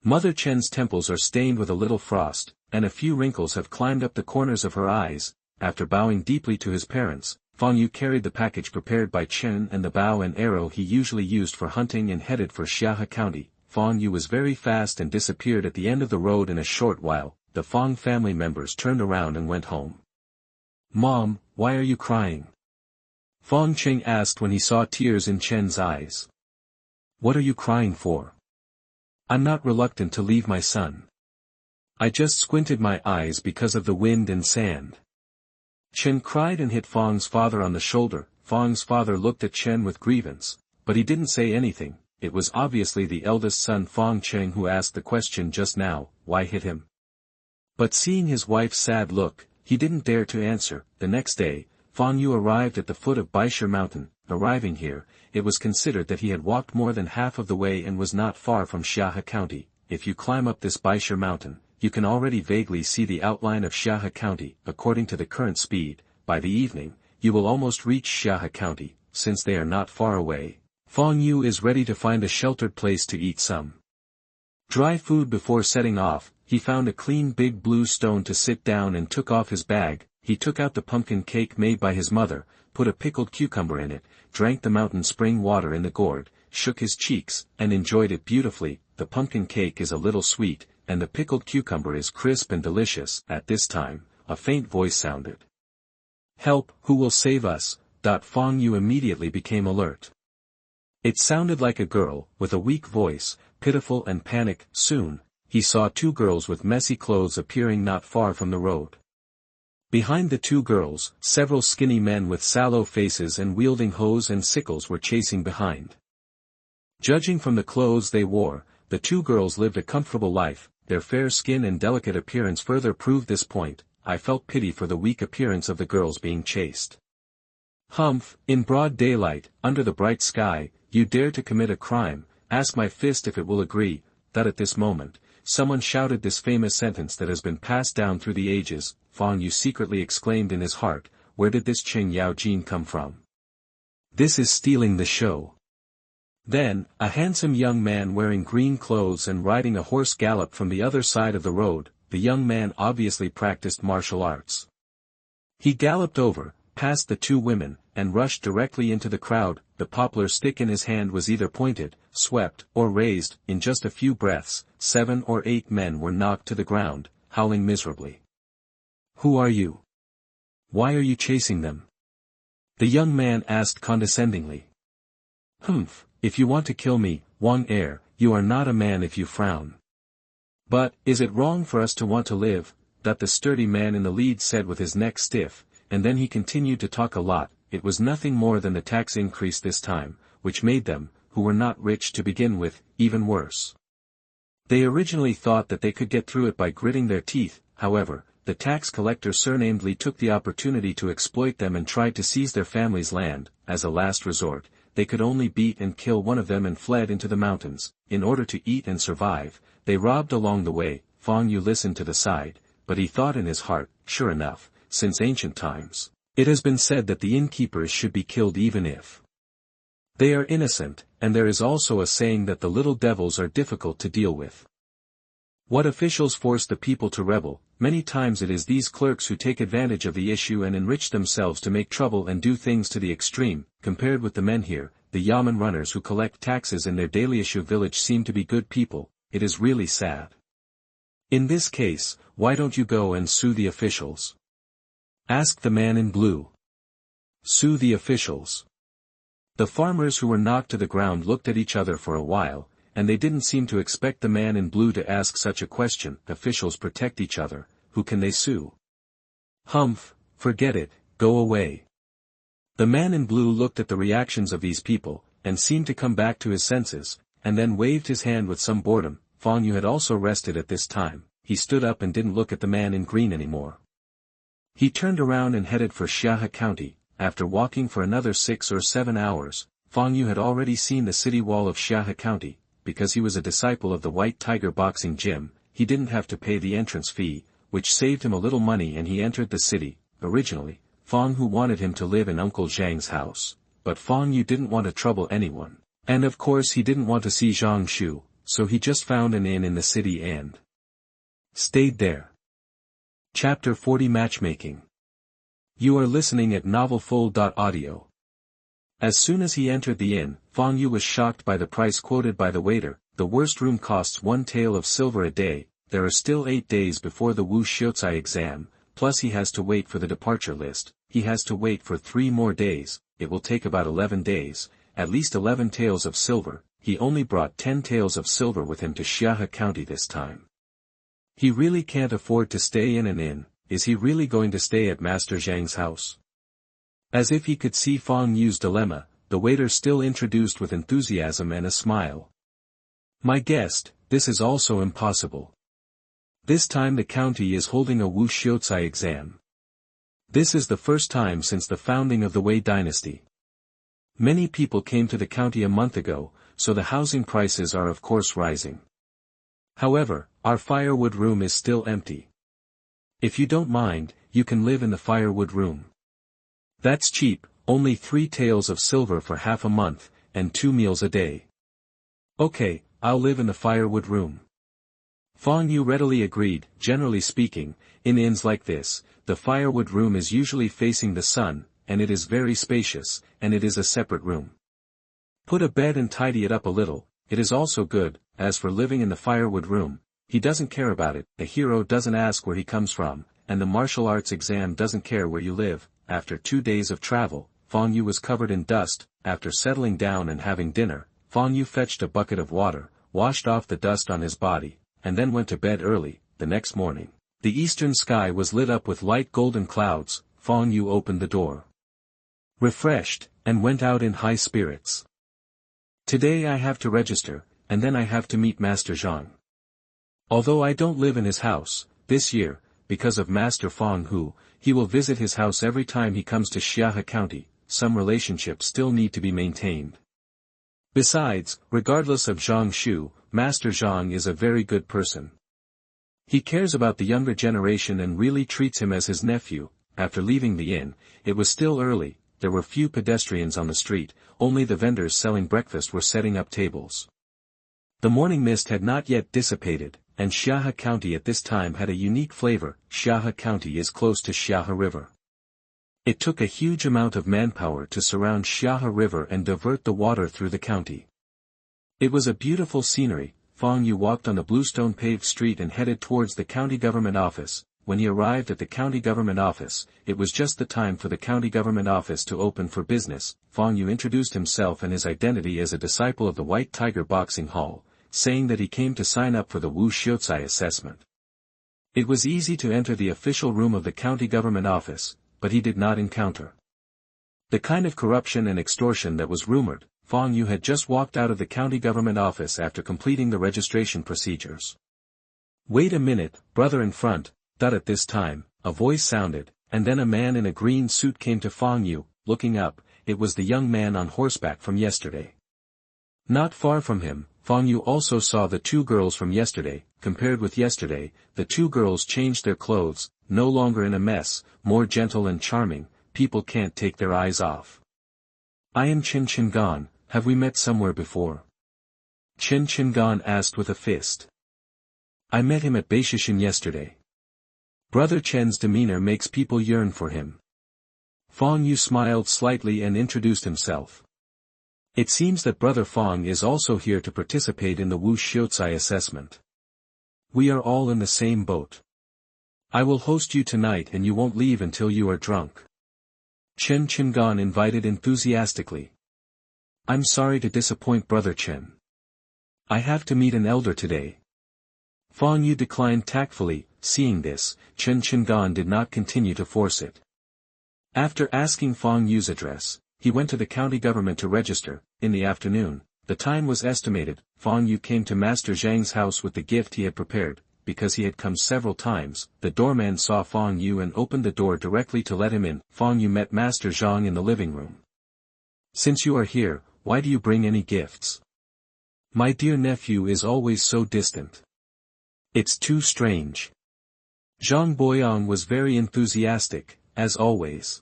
Mother Chen's temples are stained with a little frost, and a few wrinkles have climbed up the corners of her eyes. After bowing deeply to his parents, Fang Yue carried the package prepared by Chen and the bow and arrow he usually used for hunting and headed for Xiahe County. Fang Yue was very fast and disappeared at the end of the road in a short while. The Fang family members turned around and went home. Mom, why are you crying? Fang Cheng asked when he saw tears in Chen's eyes. What are you crying for? I'm not reluctant to leave my son. I just squinted my eyes because of the wind and sand. Chen cried and hit Fang's father on the shoulder. Fang's father looked at Chen with grievance, but he didn't say anything. It was obviously the eldest son Fang Cheng who asked the question just now, why hit him? But seeing his wife's sad look, he didn't dare to answer. The next day, Fang Yue arrived at the foot of Baisher Mountain. Arriving here, it was considered that he had walked more than half of the way and was not far from Xiahe County. If you climb up this Baisher Mountain, you can already vaguely see the outline of Xiahe County. According to the current speed, by the evening, you will almost reach Xiahe County, since they are not far away. Fang Yue is ready to find a sheltered place to eat some dry food before setting off. He found a clean big blue stone to sit down and took off his bag. He took out the pumpkin cake made by his mother, put a pickled cucumber in it, drank the mountain spring water in the gourd, shook his cheeks, and enjoyed it beautifully. The pumpkin cake is a little sweet, and the pickled cucumber is crisp and delicious. At this time, a faint voice sounded. "Help, who will save us?" Fang Yue immediately became alert. It sounded like a girl, with a weak voice, pitiful and panic. Soon, he saw two girls with messy clothes appearing not far from the road. Behind the two girls, several skinny men with sallow faces and wielding hoes and sickles were chasing behind. Judging from the clothes they wore, the two girls lived a comfortable life. Their fair skin and delicate appearance further proved this point. I felt pity for the weak appearance of the girls being chased. "Humph, in broad daylight, under the bright sky, you dare to commit a crime, ask my fist if it will agree." That at this moment, someone shouted this famous sentence that has been passed down through the ages. Fang Yue secretly exclaimed in his heart, where did this Cheng Yao Jin come from? This is stealing the show. Then, a handsome young man wearing green clothes and riding a horse galloped from the other side of the road. The young man obviously practiced martial arts. He galloped over, past the two women, and rushed directly into the crowd. The poplar stick in his hand was either pointed, swept, or raised. In just a few breaths, 7 or 8 men were knocked to the ground, howling miserably. "Who are you? Why are you chasing them?" the young man asked condescendingly. "Humph, if you want to kill me, Wang Er, you are not a man if you frown." "But, is it wrong for us to want to live?" that the sturdy man in the lead said with his neck stiff, and then he continued to talk a lot. It was nothing more than the tax increase this time, which made them, who were not rich to begin with, even worse. They originally thought that they could get through it by gritting their teeth. However, the tax collector surnamed Li took the opportunity to exploit them and tried to seize their family's land. As a last resort, they could only beat and kill one of them and fled into the mountains. In order to eat and survive, they robbed along the way. Fang Yue listened to the side, but he thought in his heart, sure enough, since ancient times, it has been said that the innkeepers should be killed even if they are innocent, and there is also a saying that the little devils are difficult to deal with. What officials force the people to rebel? Many times it is these clerks who take advantage of the issue and enrich themselves to make trouble and do things to the extreme. Compared with the men here, the yamen runners who collect taxes in their daily issue village seem to be good people. It is really sad. In this case, why don't you go and sue the officials? Asked the man in blue. Sue the officials. The farmers who were knocked to the ground looked at each other for a while, and they didn't seem to expect the man in blue to ask such a question. Officials protect each other, who can they sue? Humph, forget it, go away. The man in blue looked at the reactions of these people, and seemed to come back to his senses, and then waved his hand with some boredom. Fang Yue had also rested at this time. He stood up and didn't look at the man in green anymore. He turned around and headed for Xiahe County. After walking for another 6 or 7 hours, Fang Yue had already seen the city wall of Xiahe County. Because he was a disciple of the White Tiger Boxing Gym, he didn't have to pay the entrance fee, which saved him a little money, and he entered the city. Originally, Fang Yue wanted him to live in Uncle Zhang's house, but Fang Yue didn't want to trouble anyone. And of course he didn't want to see Zhang Shu, so he just found an inn in the city and stayed there. Chapter 40 Matchmaking. You are listening at novelfull.audio. As soon as he entered the inn, Fang Yue was shocked by the price quoted by the waiter. The worst room costs 1 tael of silver a day. There are still 8 days before the Wu Xiaocai exam, plus he has to wait for the departure list. He has to wait for 3 more days. It will take about 11 days, at least 11 taels of silver. He only brought 10 taels of silver with him to Xiahe County this time. He really can't afford to stay in an inn. Is he really going to stay at Master Zhang's house? As if he could see Fang Yue's dilemma, the waiter still introduced with enthusiasm and a smile. My guest, this is also impossible. This time the county is holding a Wu Xiaocai exam. This is the first time since the founding of the Wei dynasty. Many people came to the county a month ago, so the housing prices are of course rising. However, our firewood room is still empty. If you don't mind, you can live in the firewood room. That's cheap, only 3 taels of silver for half a month, and 2 meals a day. Okay, I'll live in the firewood room. Fang Yue readily agreed. Generally speaking, in inns like this, the firewood room is usually facing the sun, and it is very spacious, and it is a separate room. Put a bed and tidy it up a little, it is also good. As for living in the firewood room, he doesn't care about it, the hero doesn't ask where he comes from, and the martial arts exam doesn't care where you live. After 2 days of travel, Fang Yue was covered in dust. After settling down and having dinner, Fang Yue fetched a bucket of water, washed off the dust on his body, and then went to bed early. The next morning, the eastern sky was lit up with light golden clouds. Fang Yue opened the door, refreshed, and went out in high spirits. Today I have to register, and then I have to meet Master Zhang. Although I don't live in his house, this year, because of Master Fang Hu, he will visit his house every time he comes to Xiahe County. Some relationships still need to be maintained. Besides, regardless of Zhang Shu, Master Zhang is a very good person. He cares about the younger generation and really treats him as his nephew. After leaving the inn, it was still early, there were few pedestrians on the street, only the vendors selling breakfast were setting up tables. The morning mist had not yet dissipated, and Xiahe County at this time had a unique flavor. Xiahe County is close to Xiahe River. It took a huge amount of manpower to surround Xiahe River and divert the water through the county. It was a beautiful scenery. Fang Yue walked on the bluestone paved street and headed towards the county government office. When he arrived at the county government office, it was just the time for the county government office to open for business. Fang Yue introduced himself and his identity as a disciple of the White Tiger Boxing Hall, saying that he came to sign up for the Wu Xiuzai assessment. It was easy to enter the official room of the county government office, but he did not encounter the kind of corruption and extortion that was rumored. Fang Yue had just walked out of the county government office after completing the registration procedures. Wait a minute, brother in front. At this time, a voice sounded, and then a man in a green suit came to Fang Yue. Looking up, it was the young man on horseback from yesterday. Not far from him, Fang Yue also saw the 2 girls from yesterday. Compared with yesterday, the 2 girls changed their clothes, no longer in a mess, more gentle and charming. People can't take their eyes off. I am Changsheng. Have we met somewhere before? Changsheng asked with a fist. I met him at Beishishan yesterday. Brother Chen's demeanor makes people yearn for him. Fang Yue smiled slightly and introduced himself. It seems that Brother Fang is also here to participate in the Wu Xiuzai assessment. We are all in the same boat. I will host you tonight and you won't leave until you are drunk. Chen Chengan invited enthusiastically. I'm sorry to disappoint Brother Chen. I have to meet an elder today. Fang Yue declined tactfully. Seeing this, Chen Chengan did not continue to force it. After asking Fang Yue's address, he went to the county government to register. In the afternoon, the time was estimated. Fang Yue came to Master Zhang's house with the gift he had prepared. Because he had come several times, the doorman saw Fang Yue and opened the door directly to let him in. Fang Yue met Master Zhang in the living room. Since you are here, why do you bring any gifts? My dear nephew is always so distant. It's too strange. Zhang Boyang was very enthusiastic, as always.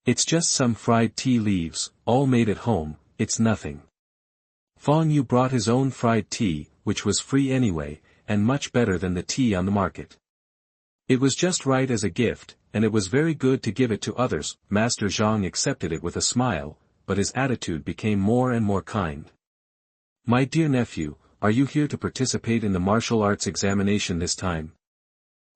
It's just some fried tea leaves, all made at home, it's nothing. Fang Yue brought his own fried tea, which was free anyway, and much better than the tea on the market. It was just right as a gift, and it was very good to give it to others. Master Zhang accepted it with a smile, but his attitude became more and more kind. My dear nephew, are you here to participate in the martial arts examination this time?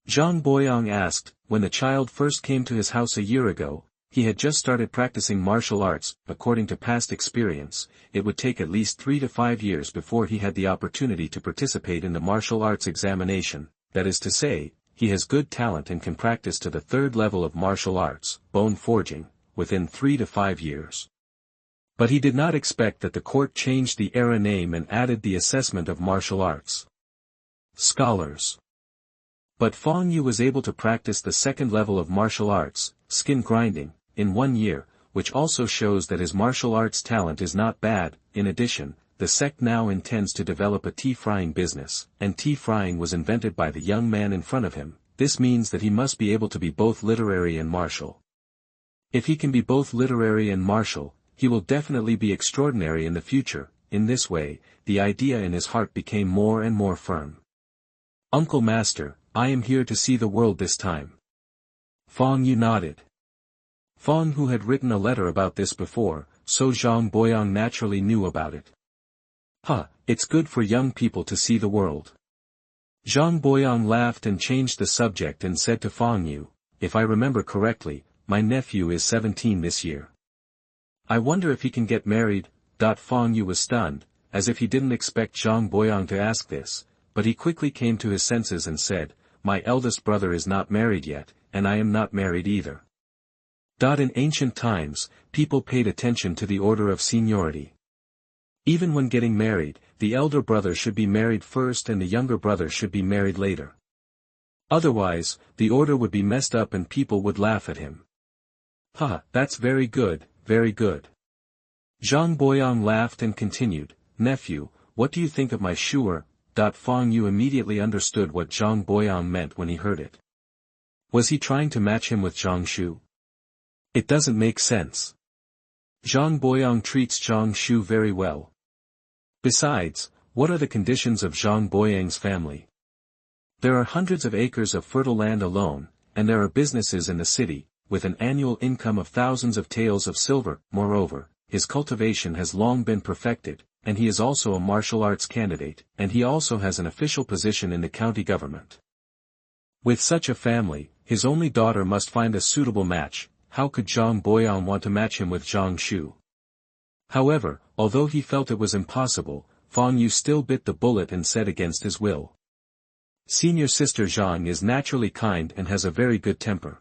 Zhang Boyang asked. When the child first came to his house a year ago, he had just started practicing martial arts. According to past experience, it would take at least 3 to 5 years before he had the opportunity to participate in the martial arts examination. That is to say, he has good talent and can practice to the 3rd level of martial arts, bone forging, within 3 to 5 years. But he did not expect that the court changed the era name and added the assessment of martial arts scholars. But Fang Yue was able to practice the 2nd level of martial arts, skin grinding, in 1 year, which also shows that his martial arts talent is not bad. In addition, the sect now intends to develop a tea frying business, and tea frying was invented by the young man in front of him. This means that he must be able to be both literary and martial. If he can be both literary and martial, he will definitely be extraordinary in the future. In this way, the idea in his heart became more and more firm. Uncle Master, I am here to see the world this time. Fang Yue nodded. Fang, who had written a letter about this before, so Zhang Boyang naturally knew about it. It's good for young people to see the world. Zhang Boyang laughed and changed the subject and said to Fang Yue, if I remember correctly, my nephew is 17 this year. I wonder if he can get married. Fang Yue was stunned, as if he didn't expect Zhang Boyang to ask this, but he quickly came to his senses and said, my eldest brother is not married yet, and I am not married either. In ancient times, people paid attention to the order of seniority. Even when getting married, the elder brother should be married first and the younger brother should be married later. Otherwise, the order would be messed up and people would laugh at him. That's very good, very good. Zhang Boyang laughed and continued, nephew, what do you think of my shu'er? Fang Yue immediately understood what Zhang Boyang meant when he heard it. Was he trying to match him with Zhang Shu? It doesn't make sense. Zhang Boyang treats Zhang Shu very well. Besides, what are the conditions of Zhang Boyang's family? There are hundreds of acres of fertile land alone, and there are businesses in the city, with an annual income of thousands of taels of silver. Moreover, his cultivation has long been perfected, and he is also a martial arts candidate, and he also has an official position in the county government. With such a family, his only daughter must find a suitable match. How could Zhang Boyang want to match him with Zhang Shu? However, although he felt it was impossible, Fang Yue still bit the bullet and said against his will. Senior sister Zhang is naturally kind and has a very good temper.